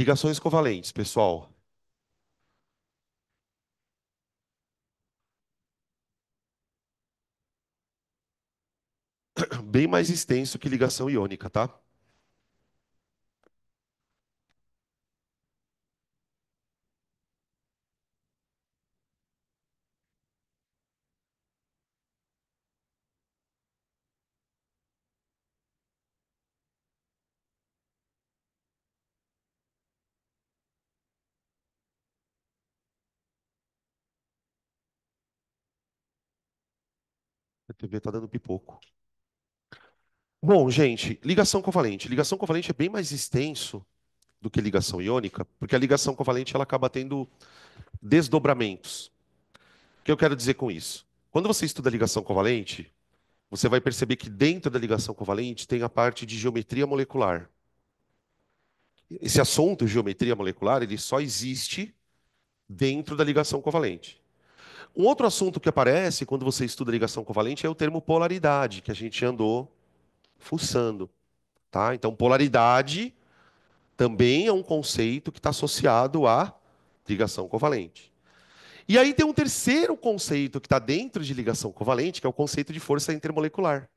Ligações covalentes, pessoal. Bem mais extenso que ligação iônica, tá? A TV tá dando pipoco. Bom, gente, ligação covalente. Ligação covalente é bem mais extenso do que ligação iônica, porque a ligação covalente ela acaba tendo desdobramentos. O que eu quero dizer com isso? Quando você estuda ligação covalente, você vai perceber que dentro da ligação covalente tem a parte de geometria molecular. Esse assunto, geometria molecular, ele só existe dentro da ligação covalente. Um outro assunto que aparece quando você estuda ligação covalente é o termo polaridade, que a gente andou fuçando, tá? Então, polaridade também é um conceito que está associado à ligação covalente. E aí tem um terceiro conceito que está dentro de ligação covalente, que é o conceito de força intermolecular.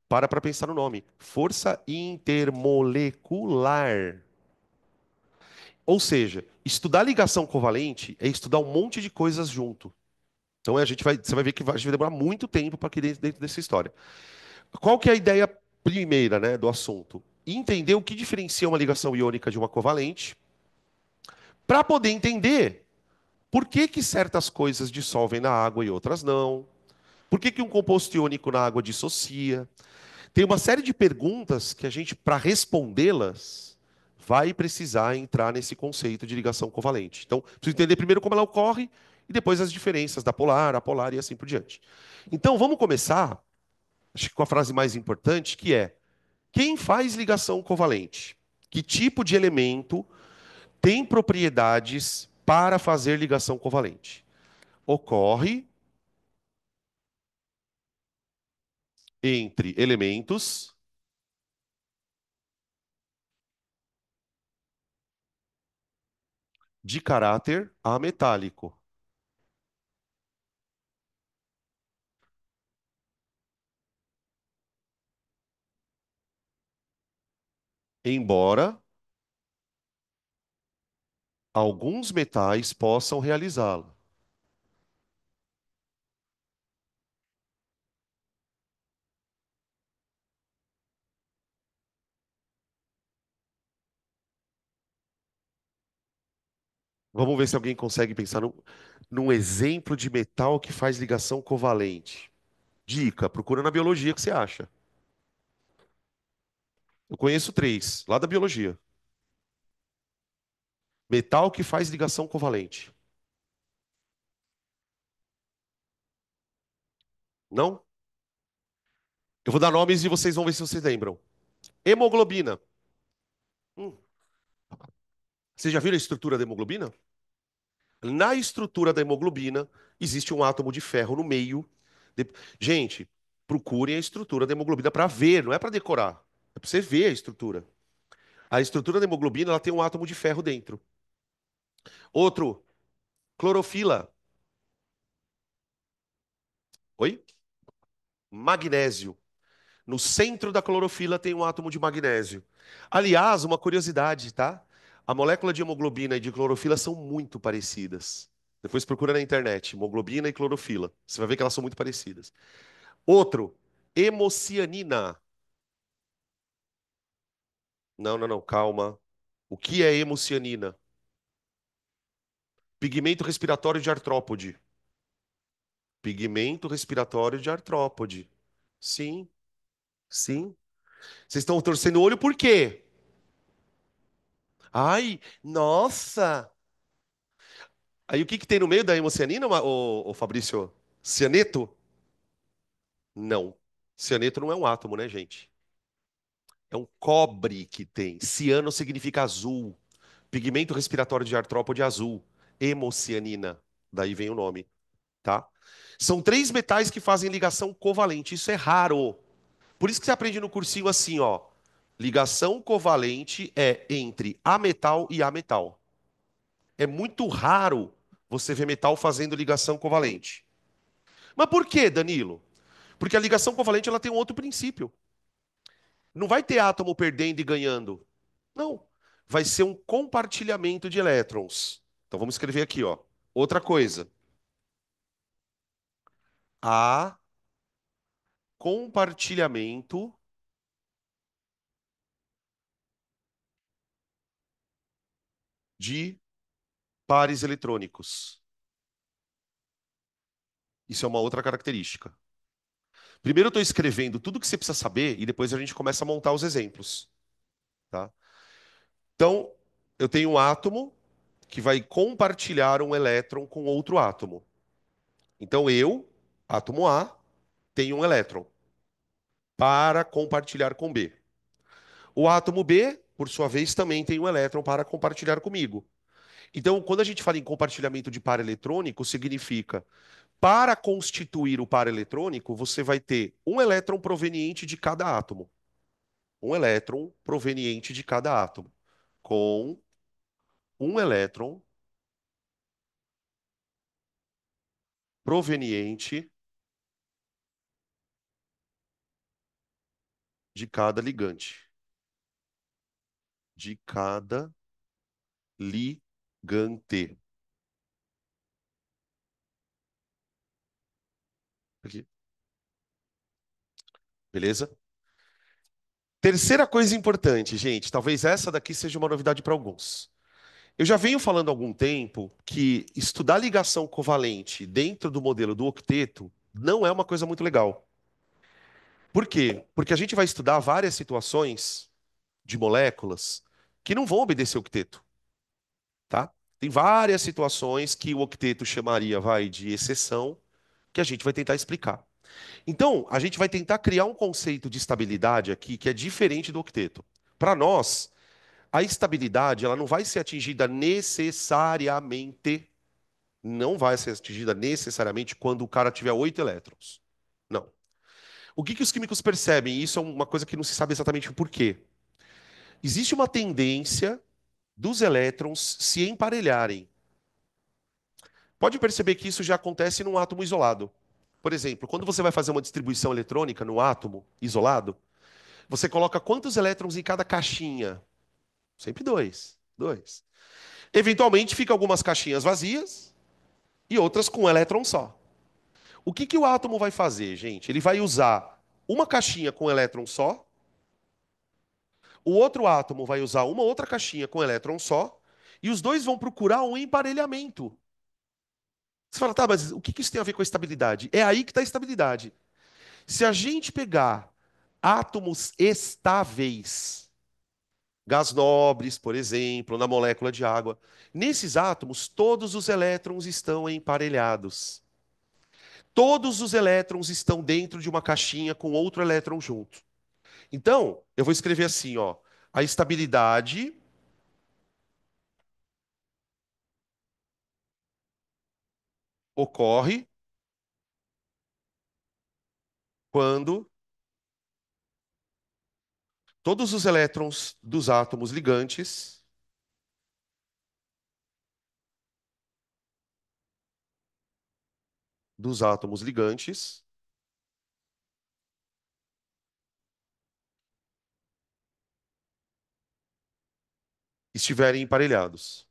Para pensar no nome. Força intermolecular. Ou seja, estudar ligação covalente é estudar um monte de coisas junto. Então você vai ver que a gente vai demorar muito tempo para aqui dentro dessa história. Qual que é a ideia primeira, né, do assunto? Entender o que diferencia uma ligação iônica de uma covalente, para poder entender por que que certas coisas dissolvem na água e outras não, por que que um composto iônico na água dissocia. Tem uma série de perguntas que a gente, para respondê-las, vai precisar entrar nesse conceito de ligação covalente. Então, preciso entender primeiro como ela ocorre e depois as diferenças da polar, apolar e assim por diante. Então, vamos começar, acho que com a frase mais importante, que é: quem faz ligação covalente? Que tipo de elemento tem propriedades para fazer ligação covalente? Ocorre entre elementos de caráter ametálico, embora alguns metais possam realizá-lo. Vamos ver se alguém consegue pensar num exemplo de metal que faz ligação covalente. Dica, procura na biologia o que você acha. Eu conheço três, lá da biologia. Metal que faz ligação covalente. Não? Eu vou dar nomes e vocês vão ver se vocês lembram. Hemoglobina. Hum, Vocês já viram a estrutura da hemoglobina? Na estrutura da hemoglobina existe um átomo de ferro no meio. De- Gente, procurem a estrutura da hemoglobina para ver, não é para decorar. É para você ver a estrutura. A estrutura da hemoglobina ela tem um átomo de ferro dentro. Outro, clorofila. Oi? Magnésio. No centro da clorofila tem um átomo de magnésio. Aliás, uma curiosidade, tá? A molécula de hemoglobina e de clorofila são muito parecidas. Depois procura na internet, hemoglobina e clorofila. Você vai ver que elas são muito parecidas. Outro, hemocianina. Não, não, não, calma. O que é hemocianina? Pigmento respiratório de artrópode. Pigmento respiratório de artrópode. Sim, sim. Vocês estão torcendo o olho por quê? Ai, nossa! Aí o que que tem no meio da hemocianina, ô Fabrício? Cianeto? Não. Cianeto não é um átomo, né, gente? É um cobre que tem. Ciano significa azul. Pigmento respiratório de artrópode azul. Hemocianina. Daí vem o nome, tá? São três metais que fazem ligação covalente. Isso é raro. Por isso que você aprende no cursinho assim, ó. Ligação covalente é entre ametal e ametal. É muito raro você ver metal fazendo ligação covalente. Mas por quê, Danilo? Porque a ligação covalente ela tem um outro princípio. Não vai ter átomo perdendo e ganhando. Não. Vai ser um compartilhamento de elétrons. Então vamos escrever aqui, ó. Outra coisa. Há compartilhamento de pares eletrônicos. Isso é uma outra característica. Primeiro eu estou escrevendo tudo que você precisa saber e depois a gente começa a montar os exemplos, tá? Então, eu tenho um átomo que vai compartilhar um elétron com outro átomo. Então, eu, átomo A, tenho um elétron para compartilhar com B. O átomo B, por sua vez, também tem um elétron para compartilhar comigo. Então, quando a gente fala em compartilhamento de par eletrônico, significa para constituir o par eletrônico, você vai ter um elétron proveniente de cada átomo. Um elétron proveniente de cada átomo. Com um elétron proveniente de cada ligante. De cada ligante. Aqui. Beleza? Terceira coisa importante, gente, talvez essa daqui seja uma novidade para alguns. Eu já venho falando há algum tempo que estudar ligação covalente dentro do modelo do octeto não é uma coisa muito legal. Por quê? Porque a gente vai estudar várias situações de moléculas que não vão obedecer o octeto, tá? Tem várias situações que o octeto chamaria, vai, de exceção, que a gente vai tentar explicar. Então, a gente vai tentar criar um conceito de estabilidade aqui que é diferente do octeto. Para nós, a estabilidade ela não vai ser atingida necessariamente, não vai ser atingida necessariamente quando o cara tiver 8 elétrons. Não. O que que os químicos percebem? Isso é uma coisa que não se sabe exatamente o porquê. Existe uma tendência dos elétrons se emparelharem. Pode perceber que isso já acontece num átomo isolado. Por exemplo, quando você vai fazer uma distribuição eletrônica no átomo isolado, você coloca quantos elétrons em cada caixinha? Sempre dois. Dois. Eventualmente fica algumas caixinhas vazias e outras com um elétron só. O que que o átomo vai fazer, gente? Ele vai usar uma caixinha com um elétron só, o outro átomo vai usar uma outra caixinha com um elétron só, e os dois vão procurar um emparelhamento. Você fala, tá, mas o que que isso tem a ver com a estabilidade? É aí que está a estabilidade. Se a gente pegar átomos estáveis, gás nobres, por exemplo, na molécula de água, nesses átomos todos os elétrons estão emparelhados. Todos os elétrons estão dentro de uma caixinha com outro elétron junto. Então, eu vou escrever assim, ó, a estabilidade ocorre quando todos os elétrons dos átomos ligantes estiverem emparelhados.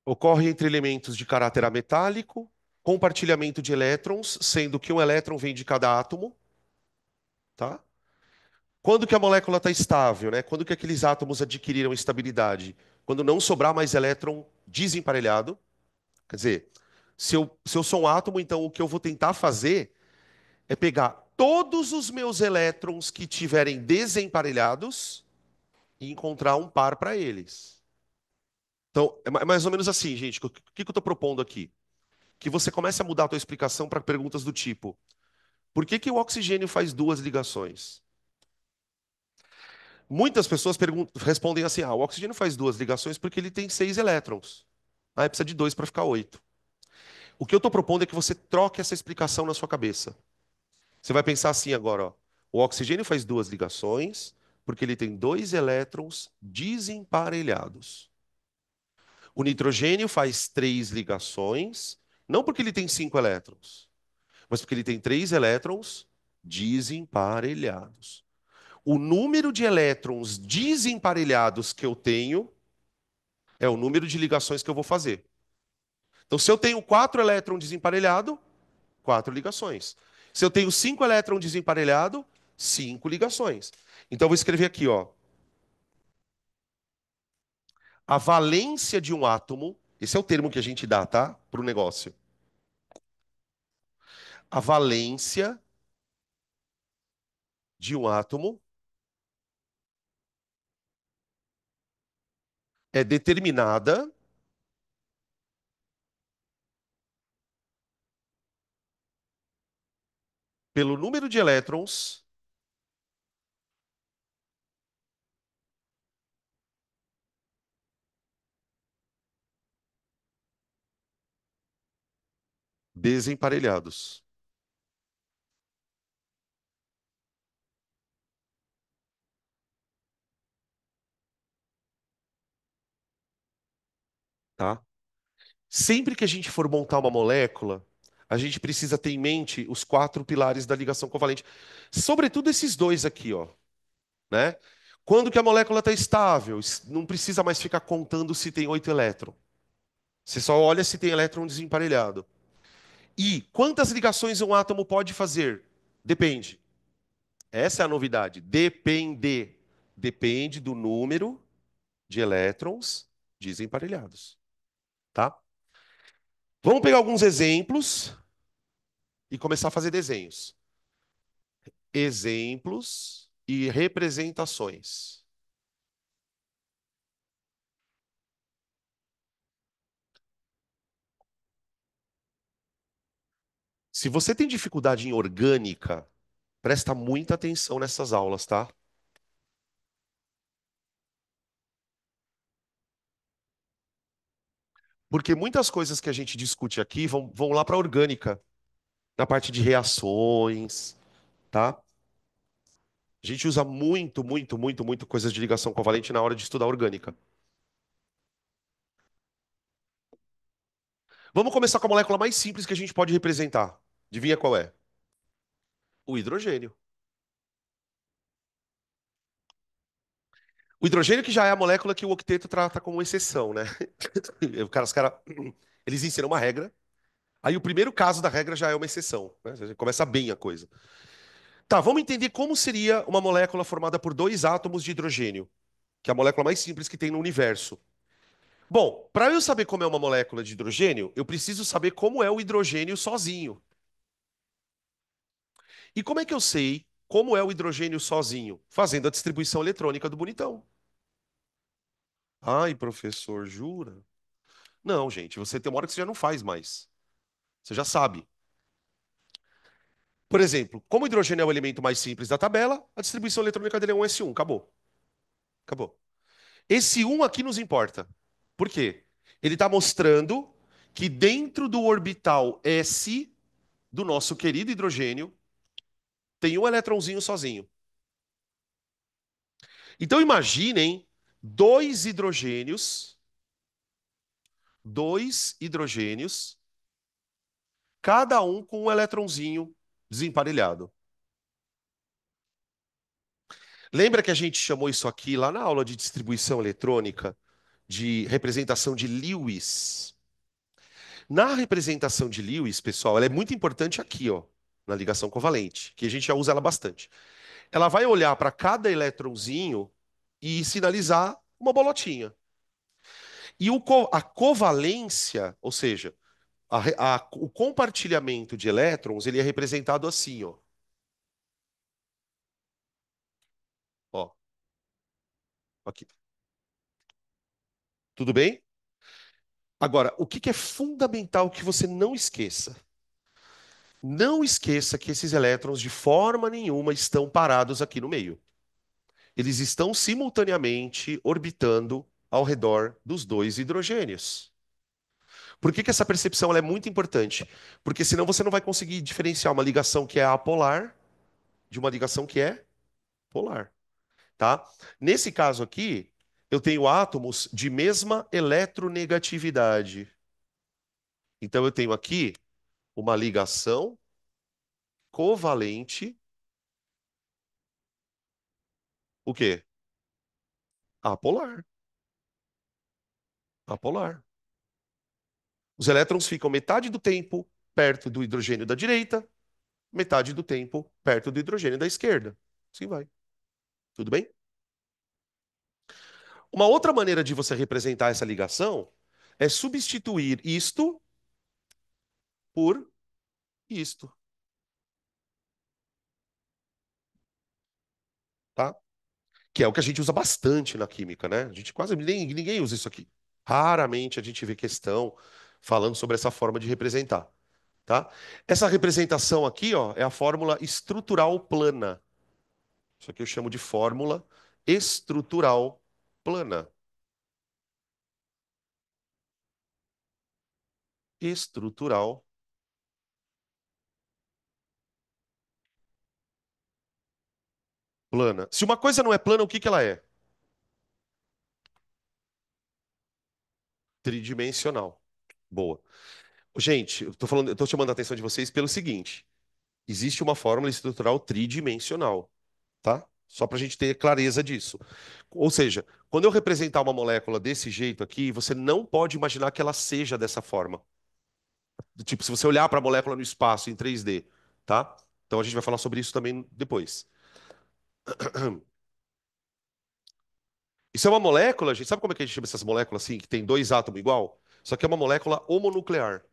Ocorre entre elementos de caráter ametálico, compartilhamento de elétrons, sendo que um elétron vem de cada átomo, tá? Quando que a molécula está estável, né? Quando que aqueles átomos adquiriram estabilidade? Quando não sobrar mais elétron desemparelhado. Quer dizer, se eu sou um átomo, então o que eu vou tentar fazer é pegar todos os meus elétrons que tiverem desemparelhados e encontrar um par para eles. Então, é mais ou menos assim, gente. O que eu estou propondo aqui? Que você comece a mudar a tua explicação para perguntas do tipo: por que que o oxigênio faz duas ligações? Muitas pessoas respondem assim: ah, o oxigênio faz duas ligações porque ele tem seis elétrons. Ah, precisa de dois para ficar oito. O que eu estou propondo é que você troque essa explicação na sua cabeça. Você vai pensar assim agora, ó. O oxigênio faz duas ligações porque ele tem dois elétrons desemparelhados. O nitrogênio faz três ligações, não porque ele tem cinco elétrons, mas porque ele tem três elétrons desemparelhados. O número de elétrons desemparelhados que eu tenho é o número de ligações que eu vou fazer. Então, se eu tenho quatro elétrons desemparelhados, quatro ligações. Se eu tenho cinco elétrons desemparelhados, cinco ligações. Então, eu vou escrever aqui, ó. A valência de um átomo, esse é o termo que a gente dá, tá? Para o negócio. A valência de um átomo é determinada pelo número de elétrons desemparelhados, tá? Sempre que a gente for montar uma molécula, a gente precisa ter em mente os quatro pilares da ligação covalente. Sobretudo esses dois aqui, ó, né? Quando que a molécula está estável, não precisa mais ficar contando se tem oito elétrons. Você só olha se tem elétron desemparelhado. E quantas ligações um átomo pode fazer? Depende. Essa é a novidade. Depende. Depende do número de elétrons desemparelhados, tá? Vamos pegar alguns exemplos e começar a fazer desenhos. Exemplos e representações. Se você tem dificuldade em orgânica, presta muita atenção nessas aulas, tá? Porque muitas coisas que a gente discute aqui vão lá para a orgânica, na parte de reações, tá? A gente usa muito coisas de ligação covalente na hora de estudar orgânica. Vamos começar com a molécula mais simples que a gente pode representar. Adivinha qual é? O hidrogênio. O hidrogênio que já é a molécula que o octeto trata como exceção, né? Os cara, eles ensinam uma regra, aí o primeiro caso da regra já é uma exceção, né? Você começa bem a coisa. Tá, vamos entender como seria uma molécula formada por dois átomos de hidrogênio, que é a molécula mais simples que tem no universo. Bom, para eu saber como é uma molécula de hidrogênio, eu preciso saber como é o hidrogênio sozinho. E como é que eu sei como é o hidrogênio sozinho? Fazendo a distribuição eletrônica do bonitão. Ai, professor, jura? Não, gente, você tem uma hora que você já não faz mais. Você já sabe. Por exemplo, como o hidrogênio é o elemento mais simples da tabela, a distribuição eletrônica dele é um S1. Acabou. Acabou. Esse um aqui nos importa. Por quê? Ele está mostrando que dentro do orbital S do nosso querido hidrogênio tem um eletrãozinho sozinho. Então imaginem dois hidrogênios, cada um com um eletrãozinho desemparelhado. Lembra que a gente chamou isso aqui lá na aula de distribuição eletrônica de representação de Lewis? Na representação de Lewis, pessoal, ela é muito importante aqui, ó, na ligação covalente, que a gente já usa ela bastante. Ela vai olhar para cada eletrãozinho e sinalizar uma bolotinha. E a covalência, ou seja, o compartilhamento de elétrons, ele é representado assim, ó. Ó, aqui. Tudo bem? Agora, o que que é fundamental que você não esqueça? Não esqueça que esses elétrons, de forma nenhuma, estão parados aqui no meio. Eles estão simultaneamente orbitando ao redor dos dois hidrogênios. Por que que essa percepção ela é muito importante? Porque senão você não vai conseguir diferenciar uma ligação que é apolar de uma ligação que é polar, tá? Nesse caso aqui, eu tenho átomos de mesma eletronegatividade. Então eu tenho aqui uma ligação covalente, o quê? Apolar. Apolar. Os elétrons ficam metade do tempo perto do hidrogênio da direita, metade do tempo perto do hidrogênio da esquerda. Assim vai. Tudo bem? Uma outra maneira de você representar essa ligação é substituir isto por isto, tá? Que é o que a gente usa bastante na química, né? A gente quase ninguém usa isso aqui. Raramente a gente vê questão falando sobre essa forma de representar, tá? Essa representação aqui, ó, é a fórmula estrutural plana. Isso aqui eu chamo de fórmula estrutural plana. Estrutural plana. Se uma coisa não é plana, o que que ela é? Tridimensional. Boa. Gente, eu tô chamando a atenção de vocês pelo seguinte: existe uma fórmula estrutural tridimensional, tá? Só para a gente ter clareza disso. Ou seja, quando eu representar uma molécula desse jeito aqui, você não pode imaginar que ela seja dessa forma. Do tipo, se você olhar para a molécula no espaço em 3D, tá? Então a gente vai falar sobre isso também depois. Isso é uma molécula, gente. Sabe como é que a gente chama essas moléculas assim, que tem dois átomos igual? Isso aqui é uma molécula homonuclear.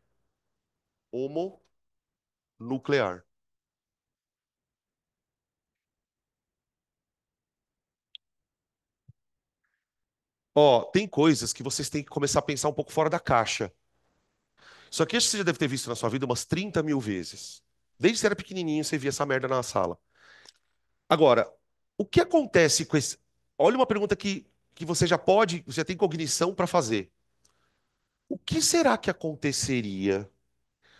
Homonuclear. Ó, tem coisas que vocês têm que começar a pensar um pouco fora da caixa. Só que isso você já deve ter visto na sua vida umas 30 mil vezes. Desde que você era pequenininho, você via essa merda na sala. Agora, o que acontece com esse. Olha uma pergunta que você já pode, você já tem cognição para fazer. O que será que aconteceria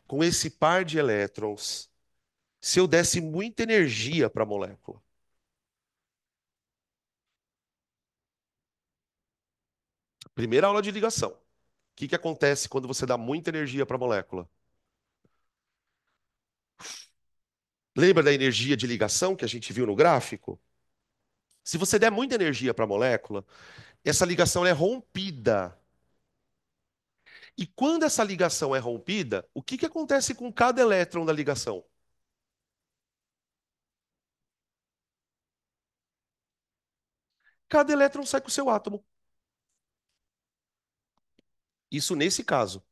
com esse par de elétrons se eu desse muita energia para a molécula? Primeira aula de ligação. O que que acontece quando você dá muita energia para a molécula? Lembra da energia de ligação que a gente viu no gráfico? Se você der muita energia para a molécula, essa ligação é rompida. E quando essa ligação é rompida, o que que acontece com cada elétron da ligação? Cada elétron sai com o seu átomo. Isso nesse caso.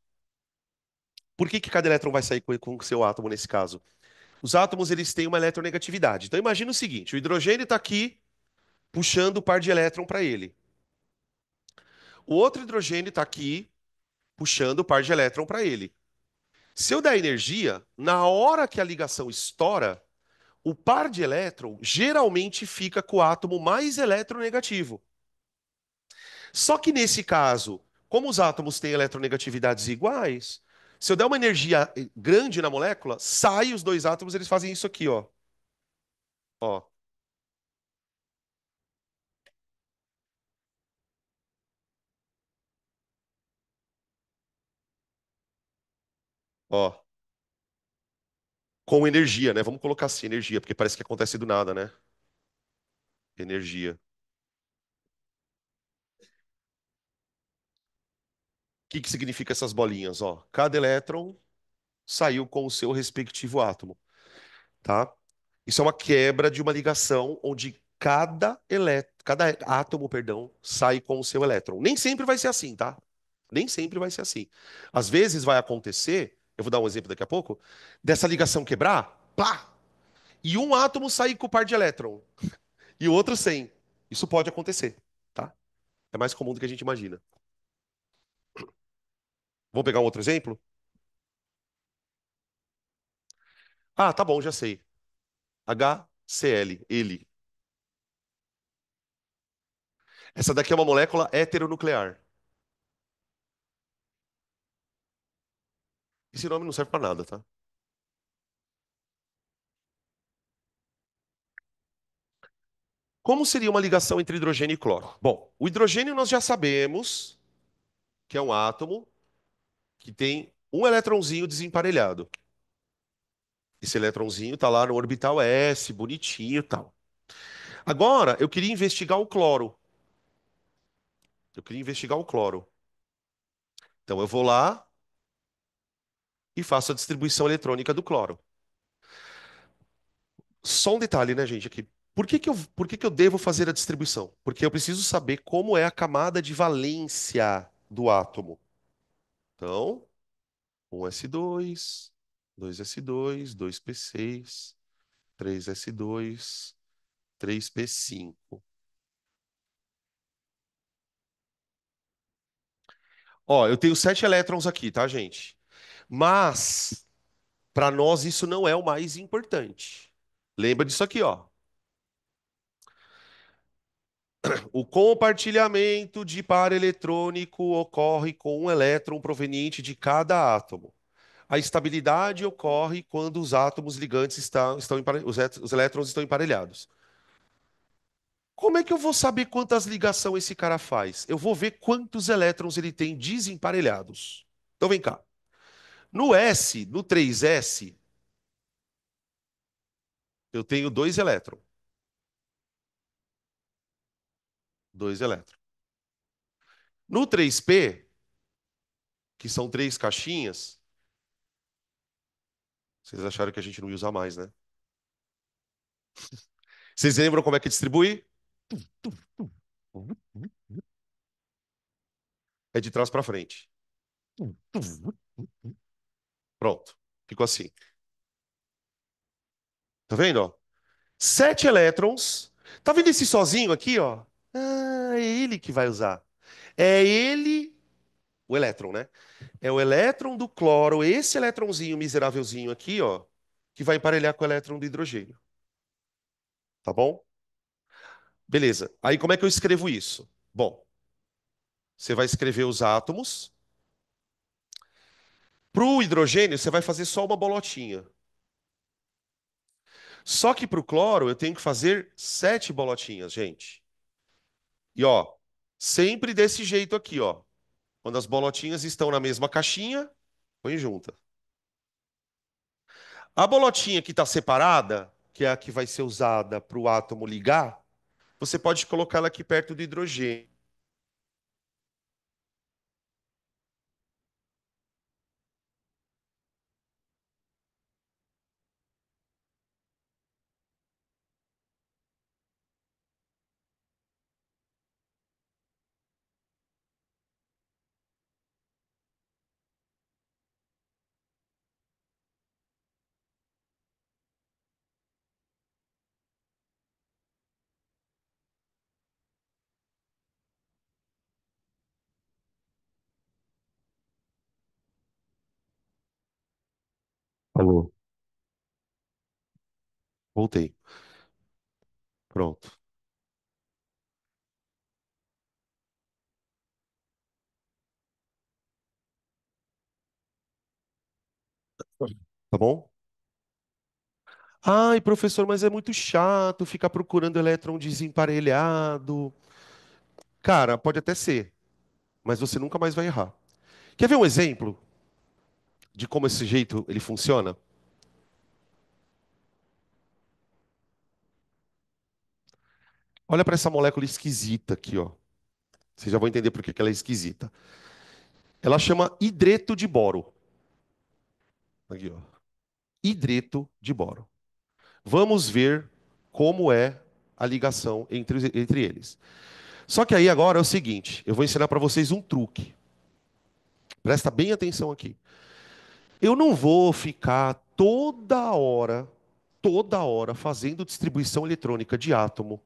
Por que que cada elétron vai sair com o seu átomo nesse caso? Os átomos eles têm uma eletronegatividade. Então imagina o seguinte: o hidrogênio está aqui puxando o par de elétron para ele. O outro hidrogênio está aqui puxando o par de elétron para ele. Se eu der energia, na hora que a ligação estoura, o par de elétron geralmente fica com o átomo mais eletronegativo. Só que nesse caso, como os átomos têm eletronegatividades iguais, se eu der uma energia grande na molécula, sai os dois átomos, eles fazem isso aqui, ó. Ó, ó. Com energia, né? Vamos colocar assim, energia, porque parece que acontece do nada, né? Energia. O que que significa essas bolinhas, ó? Cada elétron saiu com o seu respectivo átomo, tá? Isso é uma quebra de uma ligação onde cada átomo, perdão, sai com o seu elétron. Nem sempre vai ser assim, tá? Nem sempre vai ser assim. Às vezes vai acontecer, eu vou dar um exemplo daqui a pouco, dessa ligação quebrar, pá, e um átomo sair com o par de elétron e o outro sem. Isso pode acontecer, tá? É mais comum do que a gente imagina. Vamos pegar um outro exemplo? Ah, tá bom, já sei. HCl, ele. Essa daqui é uma molécula heteronuclear. Esse nome não serve para nada, tá? Como seria uma ligação entre hidrogênio e cloro? Bom, o hidrogênio nós já sabemos que é um átomo que tem um eletrãozinho desemparelhado. Esse eletrãozinho está lá no orbital S, bonitinho e tal. Agora, eu queria investigar o cloro. Eu queria investigar o cloro. Então, eu vou lá e faço a distribuição eletrônica do cloro. Só um detalhe, né, gente, aqui. Por que que eu devo fazer a distribuição? Porque eu preciso saber como é a camada de valência do átomo. Então, um S2, dois S2, dois P6, três S2, três P5. Ó, eu tenho 7 elétrons aqui, tá, gente? Mas, para nós, isso não é o mais importante. Lembra disso aqui, ó. O compartilhamento de par eletrônico ocorre com um elétron proveniente de cada átomo. A estabilidade ocorre quando os átomos ligantes os elétrons estão emparelhados. Como é que eu vou saber quantas ligações esse cara faz? Eu vou ver quantos elétrons ele tem desemparelhados. Então vem cá. No 3s, eu tenho dois elétrons. Dois elétrons. No 3p, que são três caixinhas, vocês acharam que a gente não ia usar mais, né? Vocês lembram como é que distribui? É de trás para frente. Pronto. Ficou assim. Tá vendo, ó? 7 elétrons. Tá vendo esse sozinho aqui, ó? Ah, é ele que vai usar. É ele, o elétron, né? É o elétron do cloro, esse elétronzinho miserávelzinho aqui, ó, que vai emparelhar com o elétron do hidrogênio. Tá bom? Beleza. Aí como é que eu escrevo isso? Bom, você vai escrever os átomos. Para o hidrogênio, você vai fazer só uma bolotinha. Só que para o cloro, eu tenho que fazer 7 bolotinhas, gente. E ó, sempre desse jeito aqui, ó. Quando as bolotinhas estão na mesma caixinha, põe junta. A bolotinha que está separada, que é a que vai ser usada para o átomo ligar, você pode colocar ela aqui perto do hidrogênio. Falou. Voltei. Pronto. Tá bom? Ai, professor, mas é muito chato ficar procurando elétron desemparelhado. Cara, pode até ser, mas você nunca mais vai errar. Quer ver um exemplo de como esse jeito ele funciona? Olha para essa molécula esquisita aqui, ó. Vocês já vão entender por que que ela é esquisita. Ela chama hidreto de boro. Aqui, ó. Hidreto de boro. Vamos ver como é a ligação entre eles. Só que aí agora é o seguinte, eu vou ensinar para vocês um truque. Presta bem atenção aqui. Eu não vou ficar toda hora fazendo distribuição eletrônica de átomo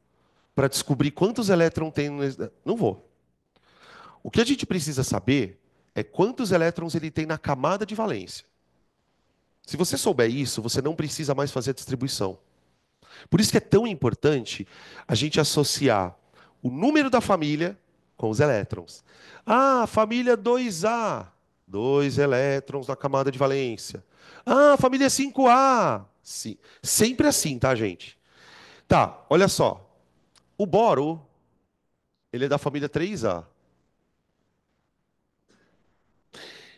para descobrir quantos elétrons tem. Não vou. O que a gente precisa saber é quantos elétrons ele tem na camada de valência. Se você souber isso, você não precisa mais fazer a distribuição. Por isso que é tão importante a gente associar O número da família com os elétrons. Ah, família 2A, 2 elétrons na camada de valência. Ah, família 5A. Sim. Sempre assim, tá, gente? Tá, olha só. O boro, ele é da família 3A.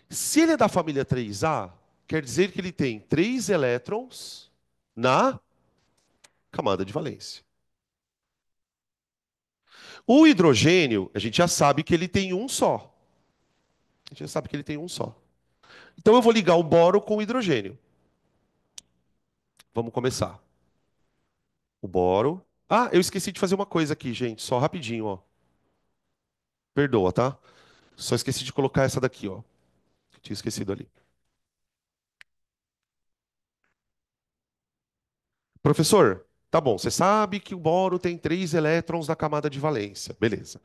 Se ele é da família 3A, quer dizer que ele tem 3 elétrons na camada de valência. O hidrogênio, a gente já sabe que ele tem um só. A gente já sabe que ele tem um só. Então eu vou ligar o boro com o hidrogênio. Vamos começar. O boro. Ah, eu esqueci de fazer uma coisa aqui, gente. Só rapidinho, ó. Perdoa, tá? Só esqueci de colocar essa daqui, ó. Tinha esquecido ali. Professor, tá bom. Você sabe que o boro tem 3 elétrons na camada de valência. Beleza.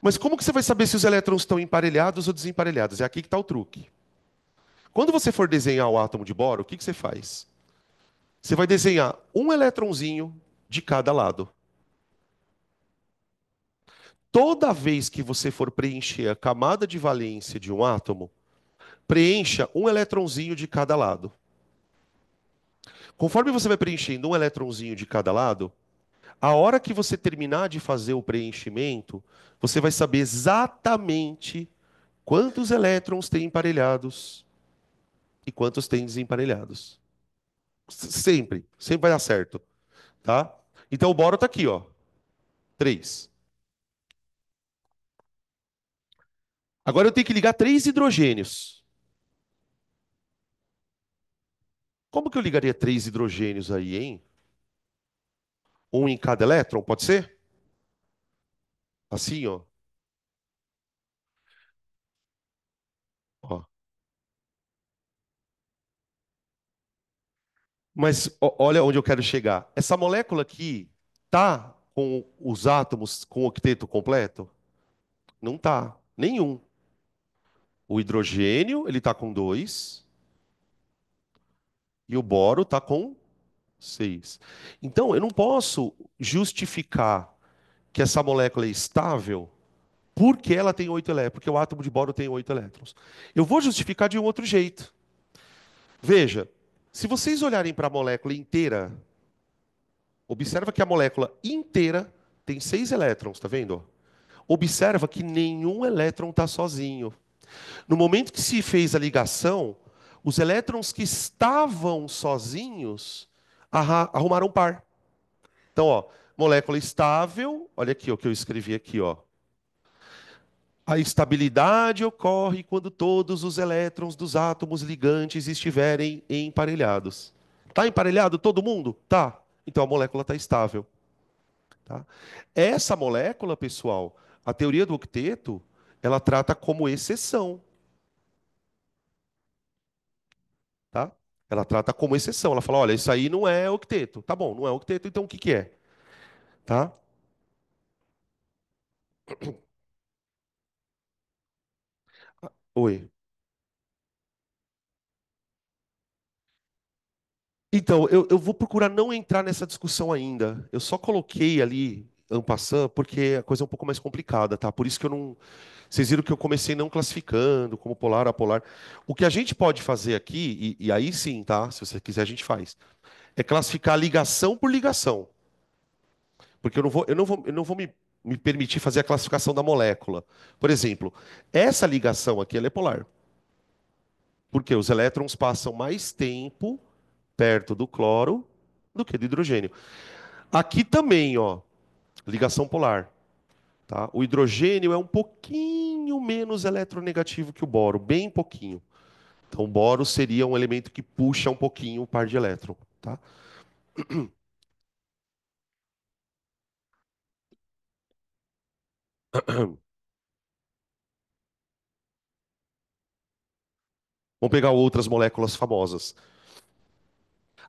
Mas como que você vai saber se os elétrons estão emparelhados ou desemparelhados? É aqui que está o truque. Quando você for desenhar o átomo de boro, o que que você faz? Você vai desenhar um eletronzinho de cada lado. Toda vez que você for preencher a camada de valência de um átomo, preencha um eletronzinho de cada lado. Conforme você vai preenchendo um eletronzinho de cada lado, a hora que você terminar de fazer o preenchimento, você vai saber exatamente quantos elétrons tem emparelhados e quantos tem desemparelhados. Sempre, sempre vai dar certo, tá? Então o boro está aqui, ó, 3. Agora eu tenho que ligar 3 hidrogênios. Como que eu ligaria 3 hidrogênios aí, hein? Um em cada elétron, pode ser? Assim, ó. Ó. Mas olha onde eu quero chegar. Essa molécula aqui tá com os átomos com o octeto completo? Não tá. Nenhum. O hidrogênio, ele tá com 2 e o boro tá com 6. Então, eu não posso justificar que essa molécula é estável porque ela tem 8 elétrons, porque o átomo de boro tem 8 elétrons. Eu vou justificar de um outro jeito. Veja, se vocês olharem para a molécula inteira, observa que a molécula inteira tem 6 elétrons, tá vendo? Observa que nenhum elétron está sozinho. No momento que se fez a ligação, os elétrons que estavam sozinhos arrumaram um par. Então, ó, molécula estável, olha aqui o que eu escrevi aqui, ó. A estabilidade ocorre quando todos os elétrons dos átomos ligantes estiverem emparelhados. Está emparelhado todo mundo? Tá. Então a molécula está estável. Tá? Essa molécula, pessoal, a teoria do octeto, ela trata como exceção. Tá? Ela trata como exceção. Ela fala, olha, isso aí não é octeto. Tá bom, não é octeto, então o que que é? Tá? Oi. Então, eu vou procurar não entrar nessa discussão ainda. Eu só coloquei ali, en passant, porque a coisa é um pouco mais complicada, tá? Por isso que eu não. Vocês viram que eu comecei não classificando como polar, apolar. O que a gente pode fazer aqui, e aí sim, tá? Se você quiser, a gente faz. É classificar ligação por ligação. Porque eu não vou me permitir fazer a classificação da molécula. Por exemplo, essa ligação aqui ela é polar. Porque os elétrons passam mais tempo perto do cloro do que do hidrogênio. Aqui também, ó, ligação polar. Tá? O hidrogênio é um pouquinho menos eletronegativo que o boro, bem pouquinho. Então, o boro seria um elemento que puxa um pouquinho o par de elétron. Tá? Vamos pegar outras moléculas famosas.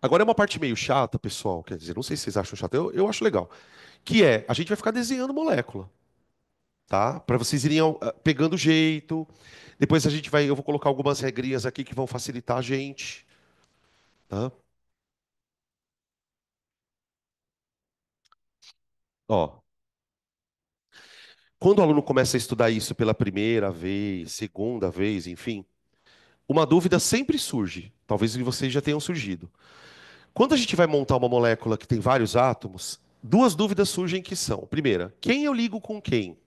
Agora é uma parte meio chata, pessoal. Quer dizer, não sei se vocês acham chato, eu acho legal. Que é, a gente vai ficar desenhando molécula, tá? Para vocês irem pegando jeito. Depois eu vou colocar algumas regrinhas aqui que vão facilitar a gente, tá? Ó, Quando o aluno começa a estudar isso pela primeira vez, segunda vez, enfim, uma dúvida sempre surge. Talvez vocês já tenham surgido. Quando a gente vai montar uma molécula que tem vários átomos, duas dúvidas surgem que são: primeira, quem eu ligo com quem?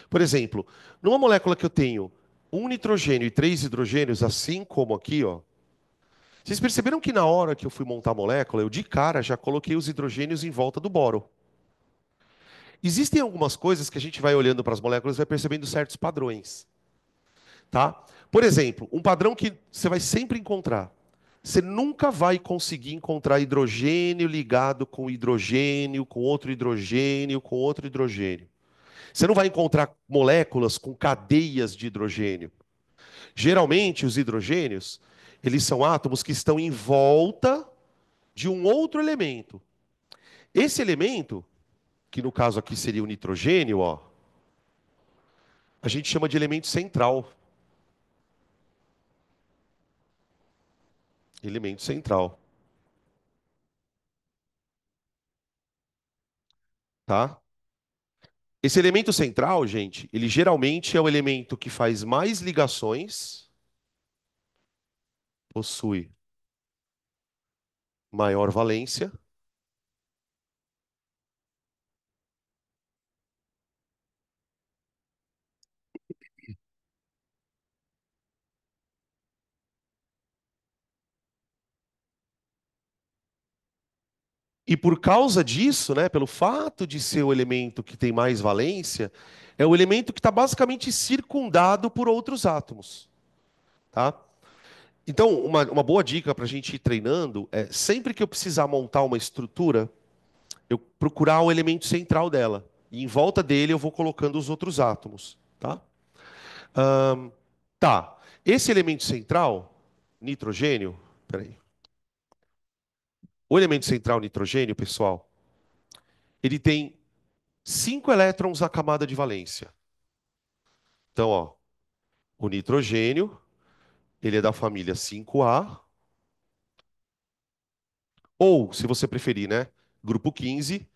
Por exemplo, numa molécula que eu tenho um nitrogênio e três hidrogênios, assim como aqui, ó. Vocês perceberam que na hora que eu fui montar a molécula, eu de cara já coloquei os hidrogênios em volta do boro. Existem algumas coisas que a gente vai olhando para as moléculas e vai percebendo certos padrões, tá? Por exemplo, um padrão que você vai sempre encontrar. Você nunca vai conseguir encontrar hidrogênio ligado com hidrogênio, com outro hidrogênio, com outro hidrogênio. Você não vai encontrar moléculas com cadeias de hidrogênio. Geralmente, os hidrogênios, eles são átomos que estão em volta de um outro elemento. Esse elemento, que no caso aqui seria o nitrogênio, ó, a gente chama de elemento central. Elemento central, tá? Esse elemento central, gente, ele geralmente é o elemento que faz mais ligações, possui maior valência, e por causa disso, né, pelo fato de ser o elemento que tem mais valência, é o elemento que está basicamente circundado por outros átomos, tá? Então, uma boa dica para a gente ir treinando é sempre que eu precisar montar uma estrutura, eu procurar o elemento central dela. E em volta dele eu vou colocando os outros átomos, tá? Ahn, tá. Esse elemento central, nitrogênio, peraí. O elemento central nitrogênio, pessoal, ele tem 5 elétrons na camada de valência. Então, ó, o nitrogênio, ele é da família 5A, ou, se você preferir, né, grupo 15,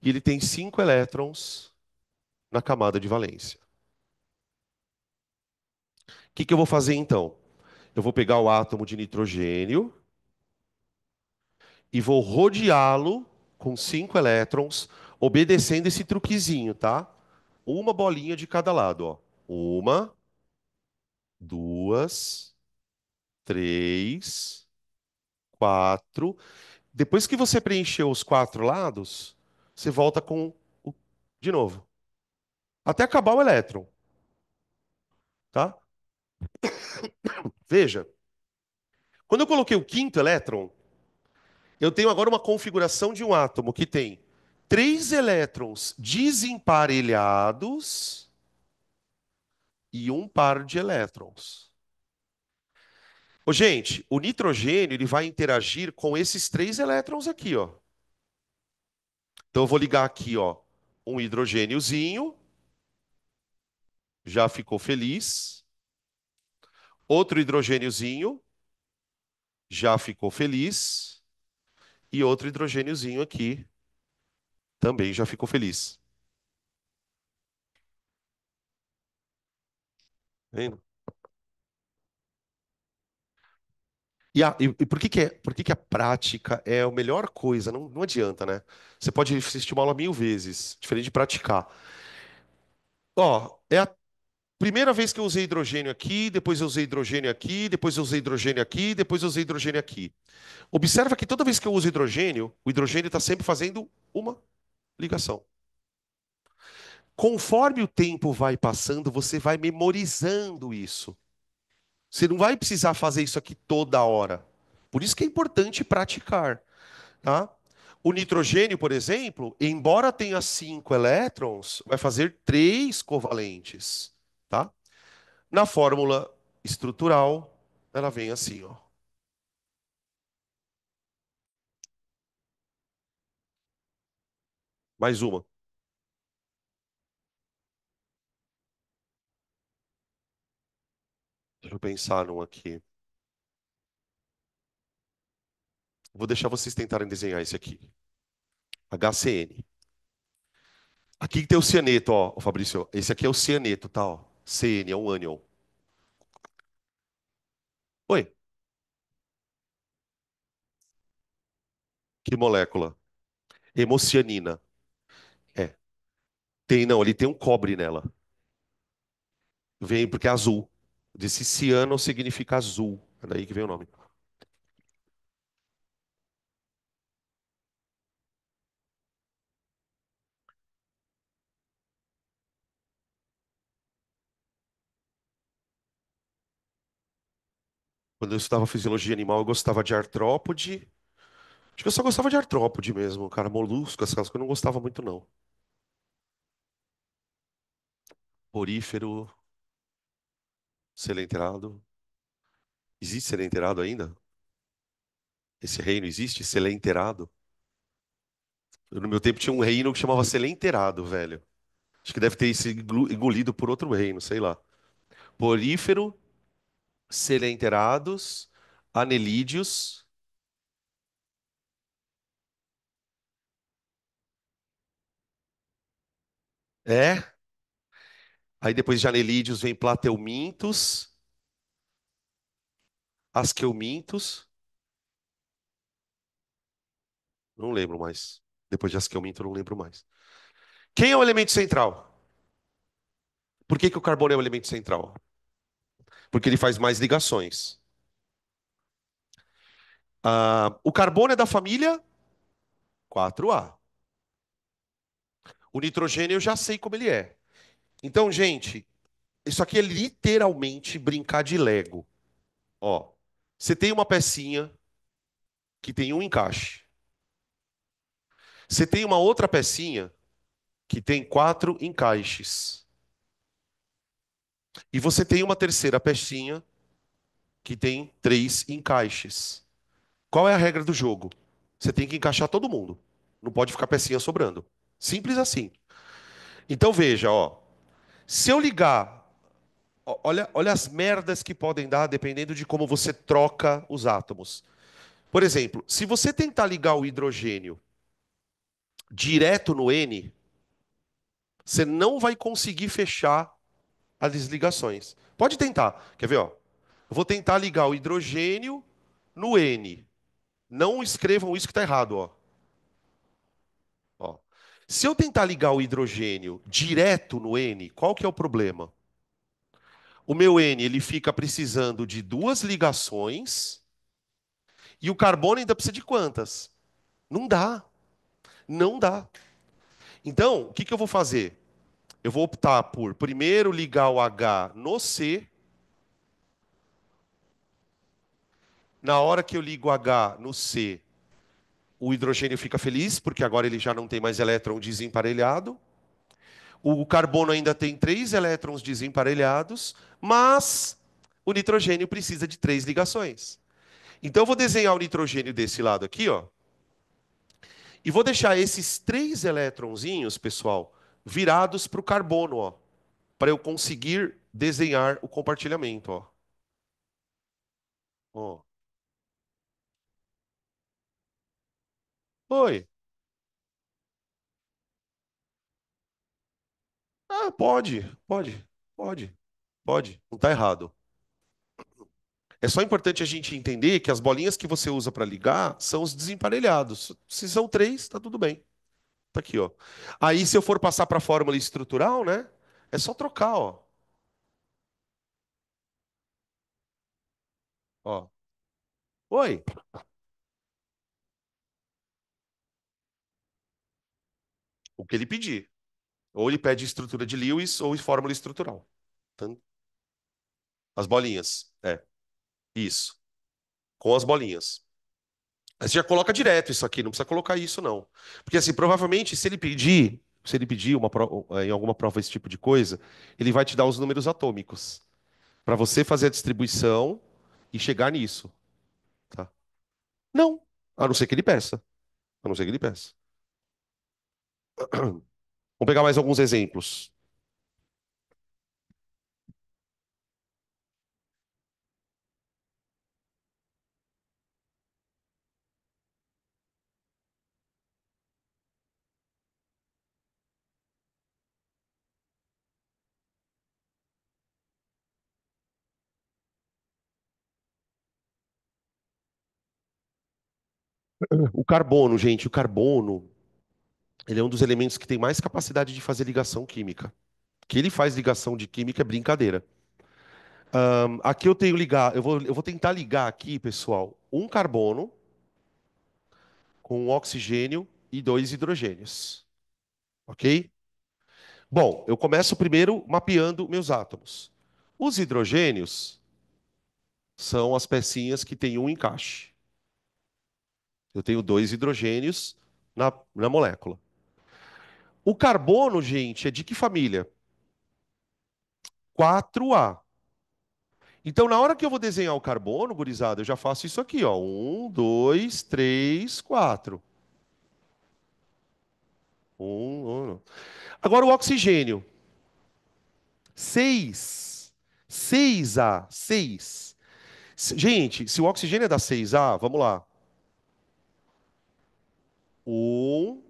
e ele tem 5 elétrons na camada de valência. O que que eu vou fazer então? Eu vou pegar o átomo de nitrogênio e vou rodeá-lo com 5 elétrons, obedecendo esse truquezinho, tá? Uma bolinha de cada lado, ó. Uma, duas, três, quatro. Depois que você preencheu os quatro lados, você volta com de novo, até acabar o elétron, tá? Veja, quando eu coloquei o quinto elétron, eu tenho agora uma configuração de um átomo que tem três elétrons desemparelhados e um par de elétrons. Ô, gente, o nitrogênio ele vai interagir com esses três elétrons aqui, ó. Então eu vou ligar aqui, ó, um hidrogêniozinho, já ficou feliz. Outro hidrogêniozinho, já ficou feliz. E outro hidrogêniozinho aqui, também já ficou feliz. Tá vendo? E por que que a prática é a melhor coisa? Não, não adianta, né? Você pode assistir uma aula 1000 vezes, diferente de praticar. Ó, é a primeira vez que eu usei hidrogênio aqui, depois eu usei hidrogênio aqui, depois eu usei hidrogênio aqui, depois eu usei hidrogênio aqui. Observa que toda vez que eu uso hidrogênio, o hidrogênio está sempre fazendo uma ligação. Conforme o tempo vai passando, você vai memorizando isso. Você não vai precisar fazer isso aqui toda hora. Por isso que é importante praticar, tá? O nitrogênio, por exemplo, embora tenha 5 elétrons, vai fazer 3 covalentes, tá? Na fórmula estrutural, ela vem assim, ó. Mais uma. Deixa eu pensar num aqui. Vou deixar vocês tentarem desenhar esse aqui. HCN. Aqui que tem o cianeto, ó, ô Fabrício. Esse aqui é o cianeto, tá, ó. CN, é um ânion. Oi, que molécula? Hemocianina. É. Tem, não, ele tem um cobre nela. Vem porque é azul. Desse ciano significa azul. É daí que vem o nome. Quando eu estudava fisiologia animal, eu gostava de artrópode. Acho que eu só gostava de artrópode mesmo, cara. Molusco, essas coisas que eu não gostava muito, não. Porífero, selenterado. Existe selenterado ainda? Esse reino existe? Selenterado? No meu tempo tinha um reino que chamava selenterado, velho. Acho que deve ter sido engolido por outro reino, sei lá. Porífero, selenterados, anelídeos. É. Aí depois de anelídeos vem plateumintos, asqueumintos. Não lembro mais. Depois de asqueuminto, eu não lembro mais. Quem é o elemento central? Por que que o carbono é o elemento central? Porque ele faz mais ligações. O carbono é da família 4A. O nitrogênio eu já sei como ele é. Então, gente, isso aqui é literalmente brincar de Lego. Ó, você tem uma pecinha que tem um encaixe. Você tem uma outra pecinha que tem quatro encaixes. E você tem uma terceira pecinha que tem três encaixes. Qual é a regra do jogo? Você tem que encaixar todo mundo. Não pode ficar pecinha sobrando. Simples assim. Então veja, ó. Se eu ligar, olha as merdas que podem dar dependendo de como você troca os átomos. Por exemplo, se você tentar ligar o hidrogênio direto no N, você não vai conseguir fechar as ligações. Pode tentar. Quer ver, ó? Eu vou tentar ligar o hidrogênio no N. Não escrevam isso que está errado, ó. Ó. Se eu tentar ligar o hidrogênio direto no N, qual que é o problema? O meu N ele fica precisando de duas ligações e o carbono ainda precisa de quantas? Não dá, não dá. Então, o que que eu vou fazer? Eu vou optar por primeiro ligar o H no C. Na hora que eu ligo o H no C, o hidrogênio fica feliz, porque agora ele já não tem mais elétron desemparelhado. O carbono ainda tem três elétrons desemparelhados, mas o nitrogênio precisa de três ligações. Então eu vou desenhar o nitrogênio desse lado aqui, ó, e vou deixar esses três elétronzinhos, pessoal, virados para o carbono, ó, para eu conseguir desenhar o compartilhamento, ó. Ó. Oi. Ah, pode. Não está errado. É só importante a gente entender que as bolinhas que você usa para ligar são os desemparelhados. Se são três, tá tudo bem. Tá aqui, ó. Aí, se eu for passar para a fórmula estrutural, né? É só trocar, ó. Ó. Oi. O que ele pedir. Ou ele pede estrutura de Lewis ou fórmula estrutural. Então, as bolinhas. É, isso. Com as bolinhas. Aí você já coloca direto isso aqui, não precisa colocar isso, não. Porque assim, provavelmente, se ele pedir em alguma prova esse tipo de coisa, ele vai te dar os números atômicos. Para você fazer a distribuição e chegar nisso, tá? Não, a não ser que ele peça. A não ser que ele peça. Vamos pegar mais alguns exemplos. O carbono, gente, o carbono, ele é um dos elementos que tem mais capacidade de fazer ligação química. Que ele faz ligação de química é brincadeira. Aqui eu tenho ligar, eu vou tentar ligar aqui, pessoal, um carbono com um oxigênio e dois hidrogênios, ok? Bom, eu começo primeiro mapeando meus átomos. Os hidrogênios são as pecinhas que têm um encaixe. Eu tenho dois hidrogênios na molécula. O carbono, gente, é de que família? 4A. Então, na hora que eu vou desenhar o carbono, gurizada, eu já faço isso aqui, ó. Um, dois, três, quatro. Um. Agora o oxigênio. 6. 6A. 6. Gente, se o oxigênio é da 6A, vamos lá. Um,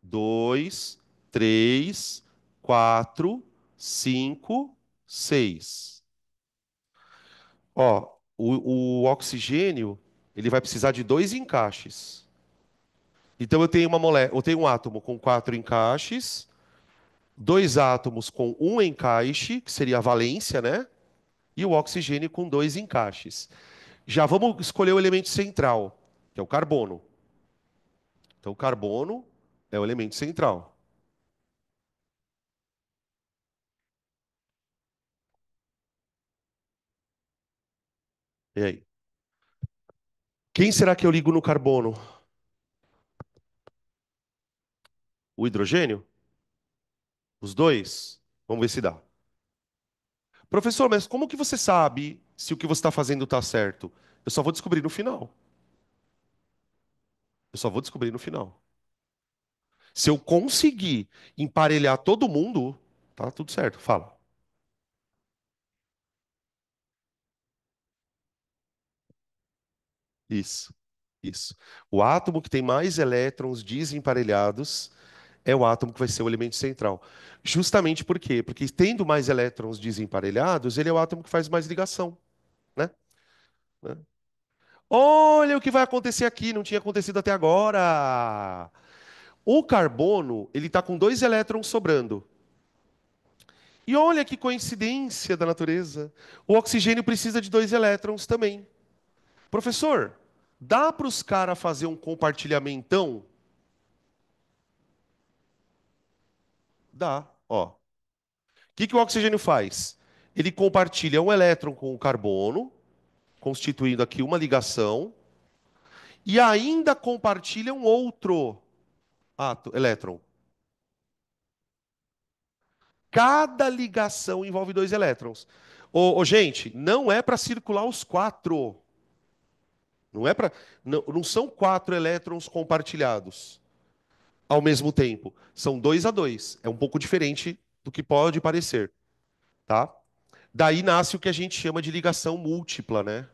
dois, três, quatro, cinco, seis. Ó, o oxigênio, ele vai precisar de dois encaixes. Então eu tenho um átomo com quatro encaixes, dois átomos com um encaixe, que seria a valência, né? E o oxigênio com dois encaixes. Já vamos escolher o elemento central, que é o carbono. Então, o carbono é o elemento central. E aí? Quem será que eu ligo no carbono? O hidrogênio? Os dois? Vamos ver se dá. Professor, mas como que você sabe se o que você está fazendo está certo? Eu só vou descobrir no final. Eu só vou descobrir no final. Se eu conseguir emparelhar todo mundo, tá tudo certo. Fala. Isso. Isso. O átomo que tem mais elétrons desemparelhados é o átomo que vai ser o elemento central. Justamente por quê? Porque tendo mais elétrons desemparelhados, ele é o átomo que faz mais ligação, né? Né? Olha o que vai acontecer aqui, não tinha acontecido até agora. O carbono, ele está com dois elétrons sobrando. E olha que coincidência da natureza. O oxigênio precisa de dois elétrons também. Professor, dá para os caras fazer um compartilhamentão? Dá. Ó, o que o oxigênio faz? Ele compartilha um elétron com o carbono, constituindo aqui uma ligação, e ainda compartilha um outro elétron. Cada ligação envolve dois elétrons. Gente, não é para circular os quatro. Não é para, não são quatro elétrons compartilhados ao mesmo tempo. São dois a dois. É um pouco diferente do que pode parecer, tá? Daí nasce o que a gente chama de ligação múltipla, né?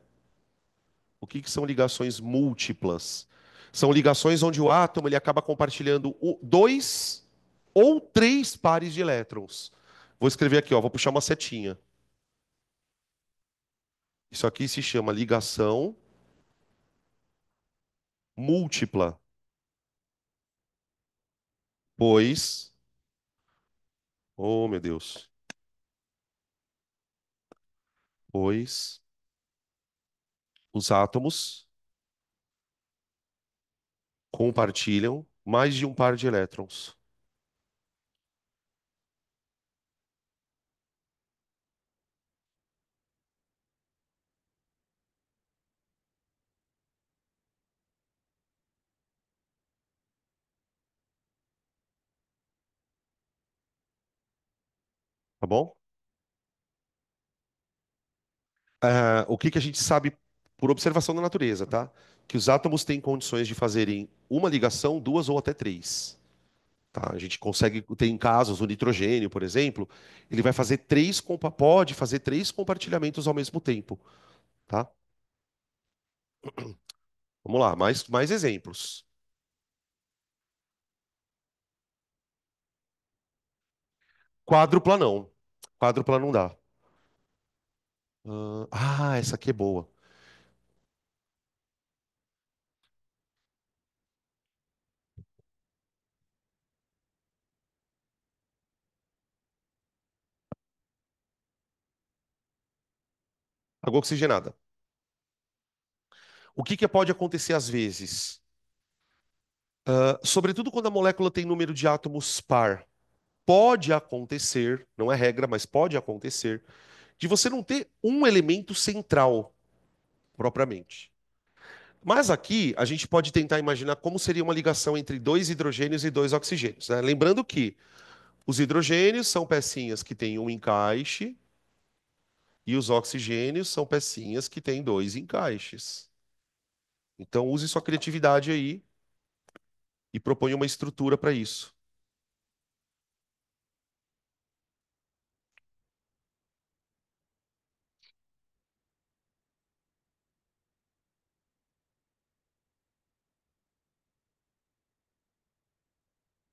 O que são ligações múltiplas? São ligações onde o átomo ele acaba compartilhando dois ou três pares de elétrons. Vou escrever aqui, ó, vou puxar uma setinha. Isso aqui se chama ligação múltipla, pois, oh meu Deus, pois os átomos compartilham mais de um par de elétrons. Tá bom? O que a gente sabe por observação da natureza, tá? Que os átomos têm condições de fazerem uma ligação, duas ou até três. Tá? A gente consegue, tem casos, o nitrogênio, por exemplo, ele vai fazer pode fazer três compartilhamentos ao mesmo tempo, tá? Vamos lá, mais exemplos. Quádrupla não. Quádrupla não dá. Essa aqui é boa. água oxigenada. O que que pode acontecer às vezes? Sobretudo quando a molécula tem número de átomos par, pode acontecer, não é regra, mas pode acontecer, de você não ter um elemento central propriamente. Mas aqui a gente pode tentar imaginar como seria uma ligação entre dois hidrogênios e dois oxigênios, né? Lembrando que os hidrogênios são pecinhas que têm um encaixe e os oxigênios são pecinhas que têm dois encaixes. Então use sua criatividade aí e proponha uma estrutura para isso.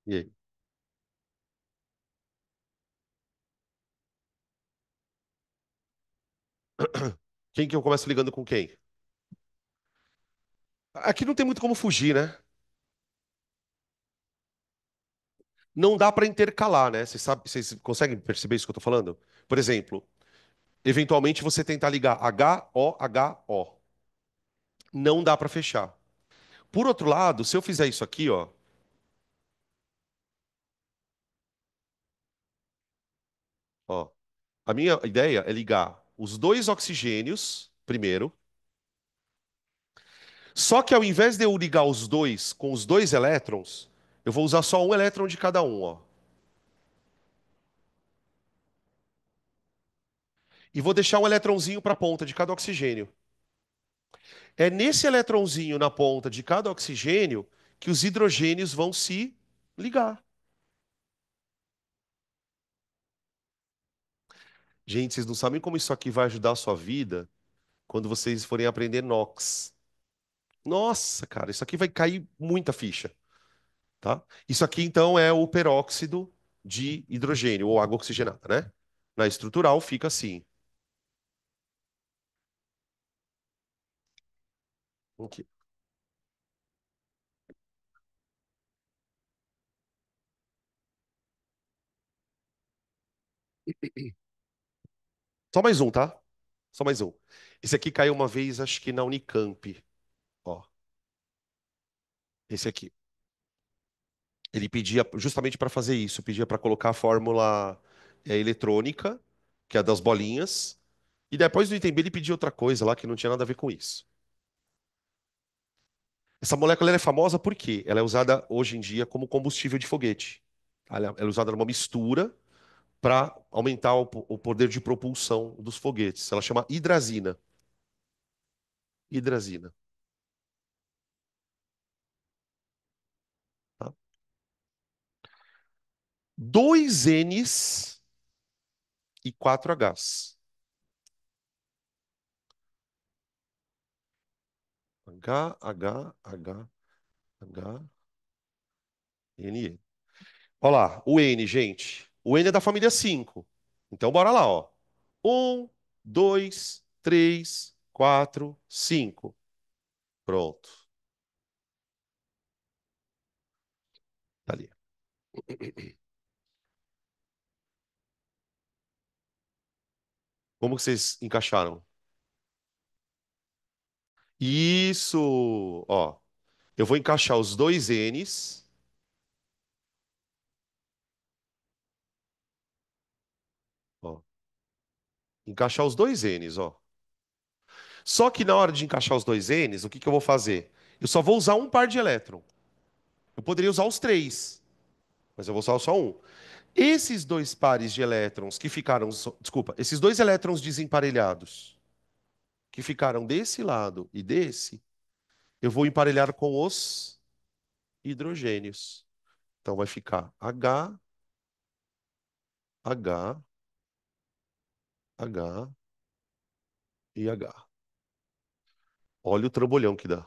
E aí? Quem que eu começo ligando com quem? Aqui não tem muito como fugir, né? Não dá para intercalar, né? Vocês conseguem perceber isso que eu tô falando? Por exemplo, eventualmente você tentar ligar HO. Não dá para fechar. Por outro lado, se eu fizer isso aqui, ó, a minha ideia é ligar os dois oxigênios primeiro. Só que ao invés de eu ligar os dois com os dois elétrons, eu vou usar só um elétron de cada um, ó. E vou deixar um eletronzinho para a ponta de cada oxigênio. É nesse eletronzinho na ponta de cada oxigênio que os hidrogênios vão se ligar. Gente, vocês não sabem como isso aqui vai ajudar a sua vida quando vocês forem aprender NOx. Nossa, cara, isso aqui vai cair muita ficha, tá? Isso aqui então é o peróxido de hidrogênio ou água oxigenada, né? Na estrutural fica assim. Aqui. Só mais um, tá? Só mais um. Esse aqui caiu uma vez, acho que na Unicamp. Ó, esse aqui. Ele pedia justamente para fazer isso, pedia para colocar a fórmula eletrônica, que é a das bolinhas, e depois do Itembe ele pedia outra coisa lá que não tinha nada a ver com isso. Essa molécula ela é famosa porque ela é usada hoje em dia como combustível de foguete. Ela é usada numa mistura para aumentar o poder de propulsão dos foguetes. Ela chama hidrazina. Hidrazina. Tá? Dois N's e quatro H's. H, N, E. Olha lá, o N, gente. O N é da família 5. Então, bora lá, ó. Um, dois, três, quatro, cinco. Pronto. Tá ali. Como que vocês encaixaram? Isso! Ó, eu vou encaixar os dois N's. Ó, encaixar os dois N's, ó. Só que na hora de encaixar os dois N's, o que que eu vou fazer? Eu só vou usar um par de elétron. Eu poderia usar os três, mas eu vou usar só um. Esses dois pares de elétrons que ficaram, desculpa, esses dois elétrons desemparelhados que ficaram desse lado e desse, eu vou emparelhar com os hidrogênios. Então vai ficar H, H, H e H. Olha o trambolhão que dá.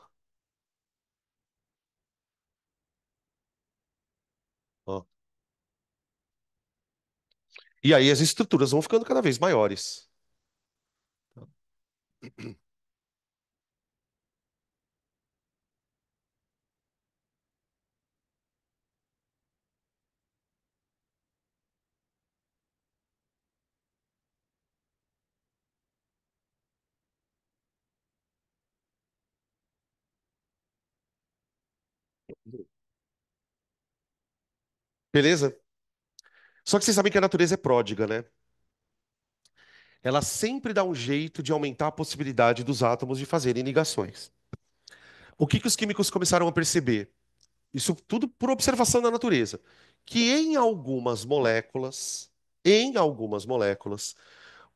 Ó. E aí as estruturas vão ficando cada vez maiores. Beleza? Só que vocês sabem que a natureza é pródiga, né? Ela sempre dá um jeito de aumentar a possibilidade dos átomos de fazerem ligações. O que que os químicos começaram a perceber? Isso tudo por observação da natureza, que em algumas moléculas,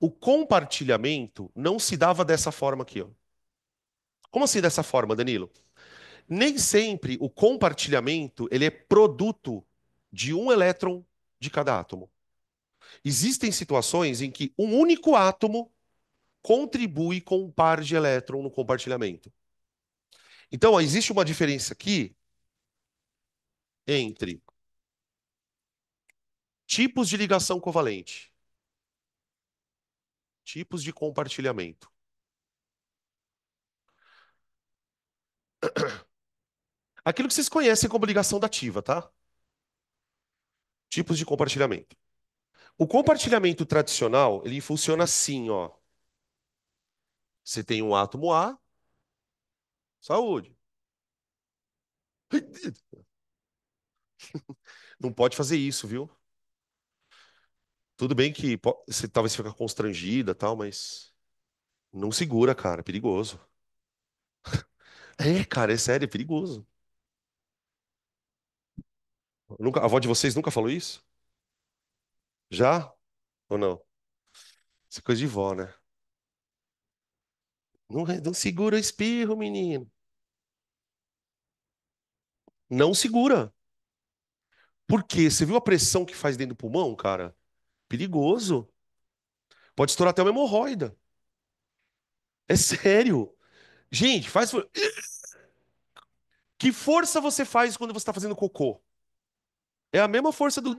o compartilhamento não se dava dessa forma aqui, ó. Como assim dessa forma, Danilo? Nem sempre o compartilhamento ele é produto de um elétron de cada átomo. Existem situações em que um único átomo contribui com um par de elétron no compartilhamento. Então, ó, existe uma diferença aqui entre tipos de ligação covalente, tipos de compartilhamento. Aquilo que vocês conhecem como ligação dativa, tá? Tipos de compartilhamento. O compartilhamento tradicional, ele funciona assim, ó. Você tem um átomo A, saúde. Não pode fazer isso, viu? Tudo bem que você talvez fique constrangida, tal, mas não segura, cara, é perigoso. É, cara, é sério, é perigoso. A avó de vocês nunca falou isso? Já? Ou não? Isso é coisa de vó, né? Não, não segura o espirro, menino. Não segura. Por quê? Você viu a pressão que faz dentro do pulmão, cara? Perigoso. Pode estourar até uma hemorroida. É sério. Gente, faz. Que força você faz quando você está fazendo cocô? É a mesma força do.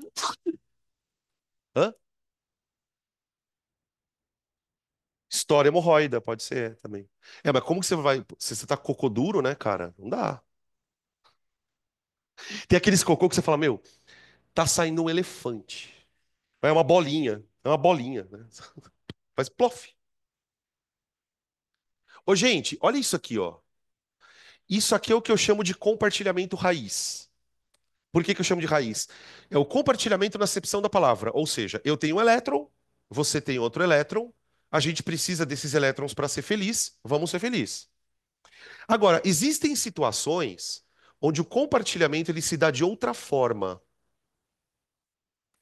Hã? Estoura hemorroida, pode ser também. É, mas como que você vai. Se você tá com cocô duro, né, cara? Não dá. Tem aqueles cocô que você fala, meu, tá saindo um elefante. É uma bolinha. É uma bolinha, né? Faz plof. Ô, gente, olha isso aqui, ó. Isso aqui é o que eu chamo de compartilhamento raiz. Por que que eu chamo de raiz? É o compartilhamento na acepção da palavra. Ou seja, eu tenho um elétron, você tem outro elétron, a gente precisa desses elétrons para ser feliz, vamos ser felizes. Agora, existem situações onde o compartilhamento ele se dá de outra forma.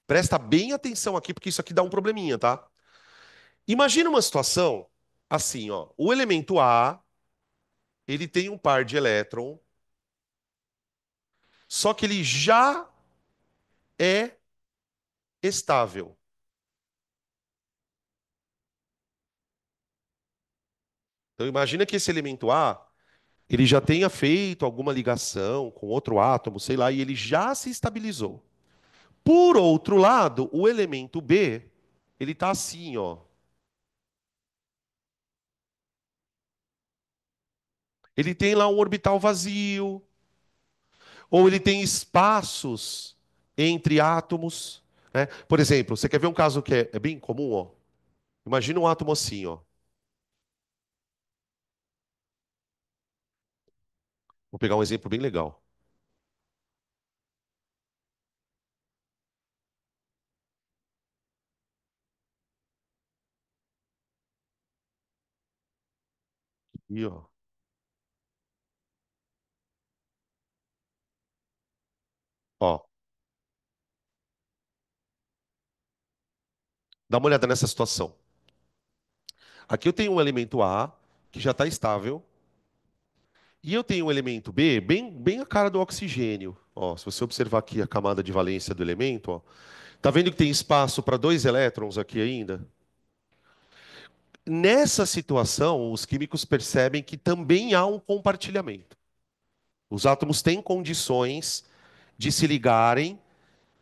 Presta bem atenção aqui, porque isso aqui dá um probleminha, tá? Imagina uma situação assim, ó. O elemento A, ele tem um par de elétron, só que ele já é estável. Então imagina que esse elemento A, ele já tenha feito alguma ligação com outro átomo, sei lá, e ele já se estabilizou. Por outro lado, o elemento B, ele está assim, ó. Ele tem lá um orbital vazio, ou ele tem espaços entre átomos, né? Por exemplo, você quer ver um caso que é bem comum, ó? Imagina um átomo assim, ó. Vou pegar um exemplo bem legal. E, ó, ó, dá uma olhada nessa situação. Aqui eu tenho um elemento A que já está estável. E eu tenho um elemento B bem a cara do oxigênio. Ó, se você observar aqui a camada de valência do elemento, ó, tá vendo que tem espaço para dois elétrons aqui ainda? Nessa situação, os químicos percebem que também há um compartilhamento. Os átomos têm condições de se ligarem,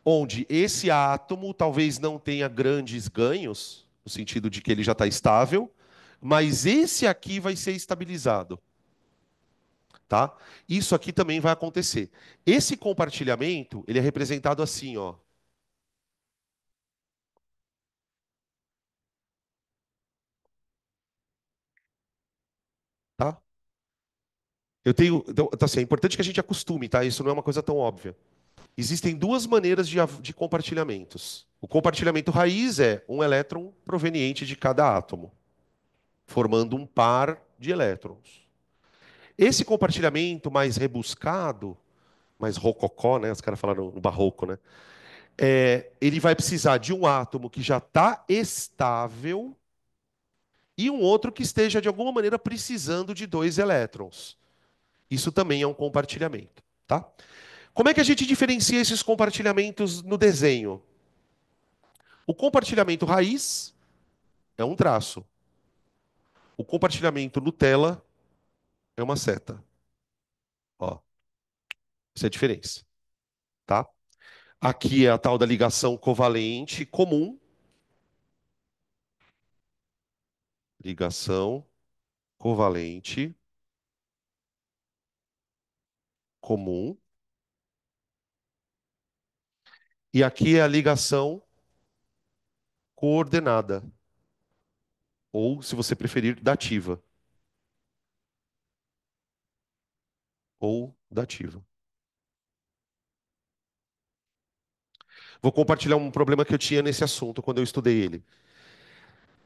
onde esse átomo talvez não tenha grandes ganhos, no sentido de que ele já está estável, mas esse aqui vai ser estabilizado. Tá? Isso aqui também vai acontecer. Esse compartilhamento, ele é representado assim, ó, tá? Eu tenho, então, assim, é importante que a gente acostume, tá? Isso não é uma coisa tão óbvia. Existem duas maneiras de compartilhamentos. O compartilhamento raiz é um elétron proveniente de cada átomo, formando um par de elétrons. Esse compartilhamento mais rebuscado, mais rococó, né? Os caras falaram no barroco, né? Ele vai precisar de um átomo que já está estável e um outro que esteja, de alguma maneira, precisando de dois elétrons. Isso também é um compartilhamento, tá? Como é que a gente diferencia esses compartilhamentos no desenho? O compartilhamento raiz é um traço. O compartilhamento Nutella é uma seta. Ó, essa é a diferença, tá? Aqui é a tal da ligação covalente comum. Ligação covalente comum. E aqui é a ligação coordenada, ou, se você preferir, dativa. Ou dativa. Vou compartilhar um problema que eu tinha nesse assunto quando eu estudei ele.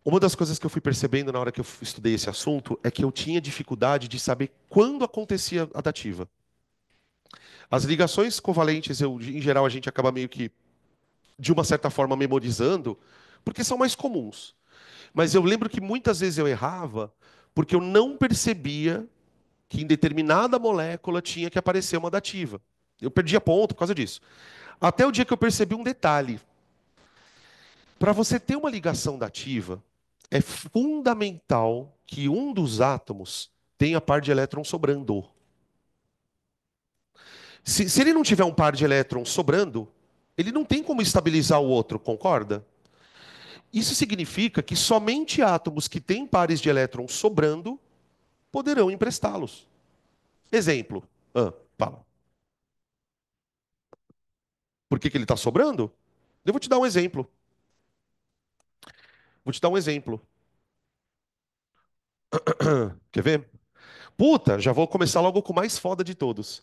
Uma das coisas que eu fui percebendo na hora que eu estudei esse assunto é que eu tinha dificuldade de saber quando acontecia a dativa. As ligações covalentes, em geral, a gente acaba meio que, de uma certa forma, memorizando, porque são mais comuns. Mas eu lembro que muitas vezes eu errava porque eu não percebia que em determinada molécula tinha que aparecer uma dativa. Eu perdia ponto por causa disso. Até o dia que eu percebi um detalhe. Para você ter uma ligação dativa, é fundamental que um dos átomos tenha par de elétrons sobrando. Se ele não tiver um par de elétrons sobrando, ele não tem como estabilizar o outro, concorda? Isso significa que somente átomos que têm pares de elétrons sobrando poderão emprestá-los. Exemplo. Fala. Por que ele está sobrando? Eu vou te dar um exemplo. Vou te dar um exemplo. Quer ver? Puta, já vou começar logo com o mais foda de todos.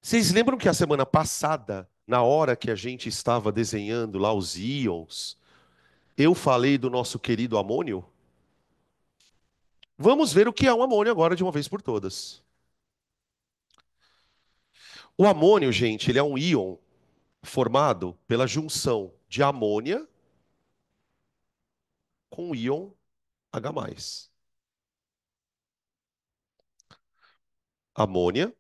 Vocês lembram que a semana passada, na hora que a gente estava desenhando lá os íons, eu falei do nosso querido amônio? Vamos ver o que é um amônio agora de uma vez por todas. O amônio, gente, ele é um íon formado pela junção de amônia com íon H+. Amônia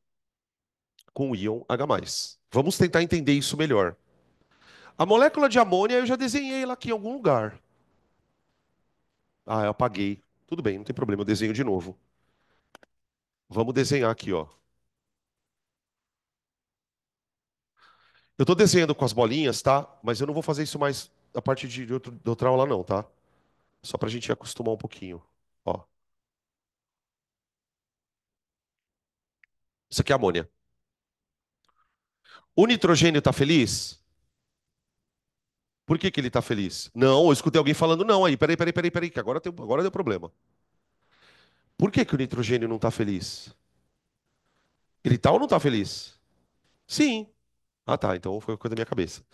com íon H+. Vamos tentar entender isso melhor. A molécula de amônia eu já desenhei ela aqui em algum lugar. Ah, eu apaguei. Tudo bem, não tem problema, eu desenho de novo. Vamos desenhar aqui, ó. Eu estou desenhando com as bolinhas, tá? Mas eu não vou fazer isso mais a partir de outra aula, não, tá? Só para a gente acostumar um pouquinho. Ó, isso aqui é amônia. O nitrogênio está feliz? Por que que ele está feliz? Não, eu escutei alguém falando não aí. Peraí, que agora deu problema. Por que que o nitrogênio não está feliz? Ele está ou não está feliz? Sim. Ah, tá. Então foi coisa da minha cabeça.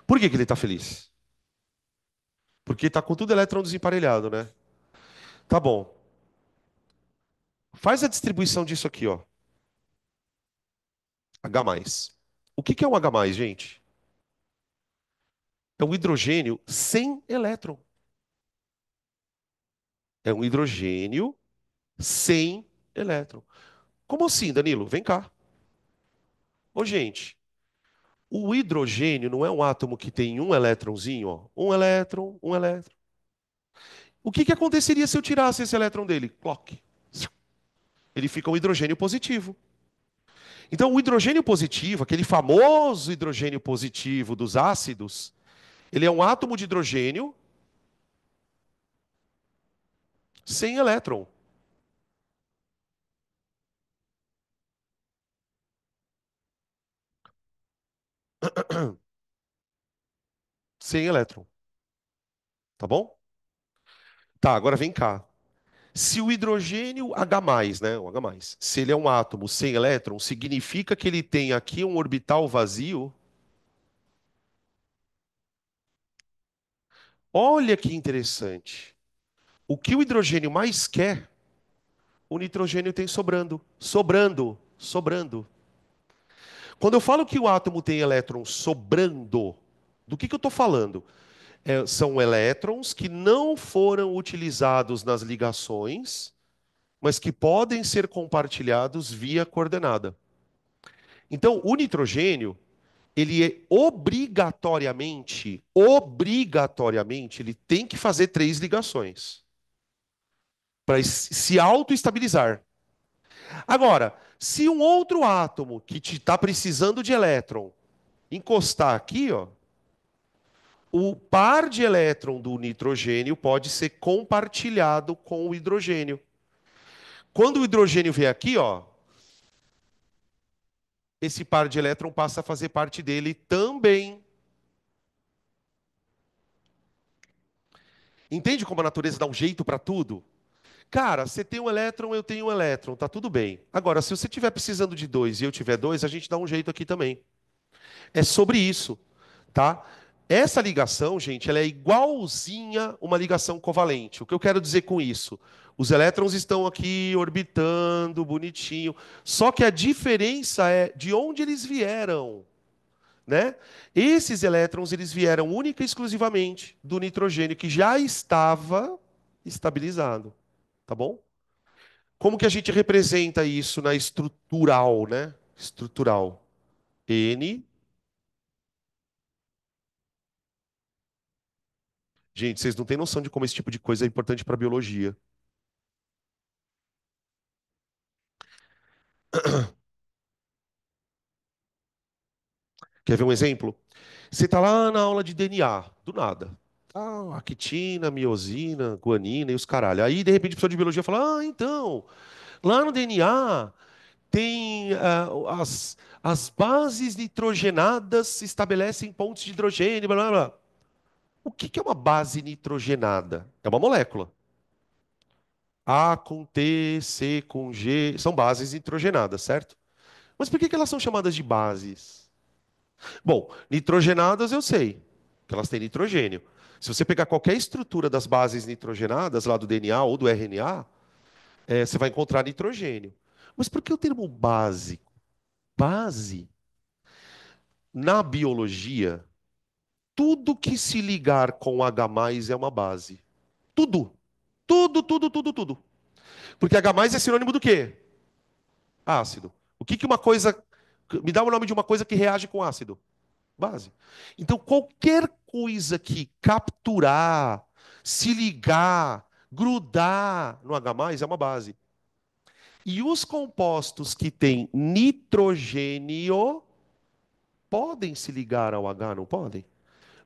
Por que que ele está feliz? Porque está com tudo elétron desemparelhado, né? Tá bom. Faz a distribuição disso aqui, ó. H+. O que que é um H+, gente? É um hidrogênio sem elétron. É um hidrogênio sem elétron. Como assim, Danilo? Vem cá. Ô, gente, o hidrogênio não é um átomo que tem um elétronzinho, ó. Um elétron, um elétron. O que que aconteceria se eu tirasse esse elétron dele? Clock. Ele fica um hidrogênio positivo. Então, o hidrogênio positivo, aquele famoso hidrogênio positivo dos ácidos, ele é um átomo de hidrogênio sem elétron. Sem elétron. Tá bom? Tá, agora vem cá. Se o hidrogênio H+, né, o H+, se ele é um átomo sem elétron, significa que ele tem aqui um orbital vazio. Olha que interessante. O que o hidrogênio mais quer, o nitrogênio tem sobrando. Sobrando, sobrando. Quando eu falo que o átomo tem elétrons sobrando, do que eu estou falando? São elétrons que não foram utilizados nas ligações, mas que podem ser compartilhados via coordenada. Então, o nitrogênio, ele é obrigatoriamente, ele tem que fazer três ligações para se autoestabilizar. Agora, se um outro átomo que está precisando de elétron encostar aqui, ó, o par de elétron do nitrogênio pode ser compartilhado com o hidrogênio. Quando o hidrogênio vem aqui, ó, esse par de elétron passa a fazer parte dele também. Entende como a natureza dá um jeito para tudo? Cara, você tem um elétron, eu tenho um elétron, tá tudo bem. Agora, se você estiver precisando de dois e eu tiver dois, a gente dá um jeito aqui também. É sobre isso, tá? Essa ligação, gente, ela é igualzinha uma ligação covalente. O que eu quero dizer com isso? Os elétrons estão aqui orbitando, bonitinho. Só que a diferença é de onde eles vieram, né? Esses elétrons, eles vieram única e exclusivamente do nitrogênio que já estava estabilizado, tá bom? Como que a gente representa isso na estrutural, né? Estrutural. N. Gente, vocês não têm noção de como esse tipo de coisa é importante para a biologia. Quer ver um exemplo? Você está lá na aula de DNA, do nada. Ah, actina, miosina, guanina e os caralho. Aí, de repente, o professor de biologia fala: Ah, então, lá no DNA tem as bases nitrogenadas se estabelecem pontos de hidrogênio, blá blá blá. O que é uma base nitrogenada? É uma molécula. A com T, C com G, são bases nitrogenadas, certo? Mas por que elas são chamadas de bases? Bom, nitrogenadas eu sei, que elas têm nitrogênio. Se você pegar qualquer estrutura das bases nitrogenadas, lá do DNA ou do RNA, você vai encontrar nitrogênio. Mas por que o termo básico? Base, na biologia, tudo que se ligar com H+ é uma base. Tudo. Tudo, tudo, tudo, tudo. Porque H+ é sinônimo do quê? Ácido. O que uma coisa. Me dá o nome de uma coisa que reage com ácido. Base. Então, qualquer coisa que capturar, se ligar, grudar no H+ é uma base. E os compostos que têm nitrogênio podem se ligar ao H, não podem?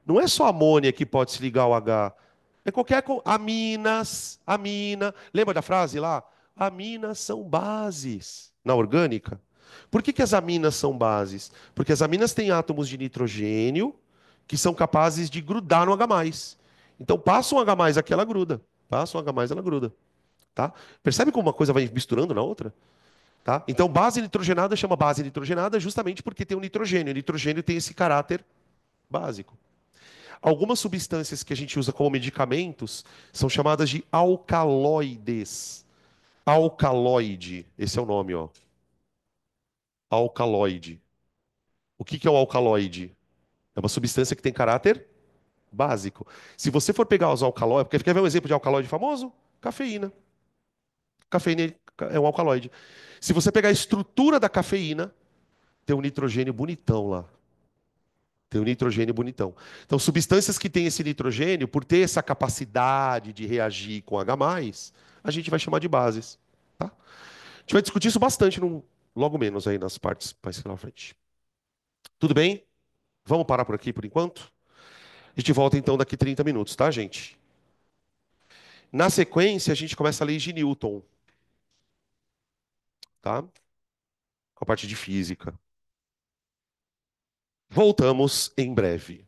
Não é só amônia que pode se ligar ao H. É qualquer aminas, amina. Lembra da frase lá? Aminas são bases na orgânica. Por que as aminas são bases? Porque as aminas têm átomos de nitrogênio que são capazes de grudar no H+. Então passa um H+, aqui ela gruda. Passa um H+, ela gruda. Tá? Percebe como uma coisa vai misturando na outra? Tá? Então base nitrogenada chama base nitrogenada justamente porque tem o nitrogênio. O nitrogênio tem esse caráter básico. Algumas substâncias que a gente usa como medicamentos são chamadas de alcaloides. Alcaloide, esse é o nome, ó. Alcaloide. O que é o alcaloide? É uma substância que tem caráter básico. Se você for pegar os alcaloides, porque quer ver um exemplo de alcaloide famoso? Cafeína. Cafeína é um alcaloide. Se você pegar a estrutura da cafeína, tem um nitrogênio bonitão lá. Tem um nitrogênio bonitão. Então, substâncias que têm esse nitrogênio, por ter essa capacidade de reagir com H+, a gente vai chamar de bases. Tá? A gente vai discutir isso bastante, logo menos aí nas partes mais lá na frente. Tudo bem? Vamos parar por aqui por enquanto? A gente volta então daqui 30 minutos, tá, gente? Na sequência, a gente começa a lei de Newton, tá? Com a parte de física. Voltamos em breve.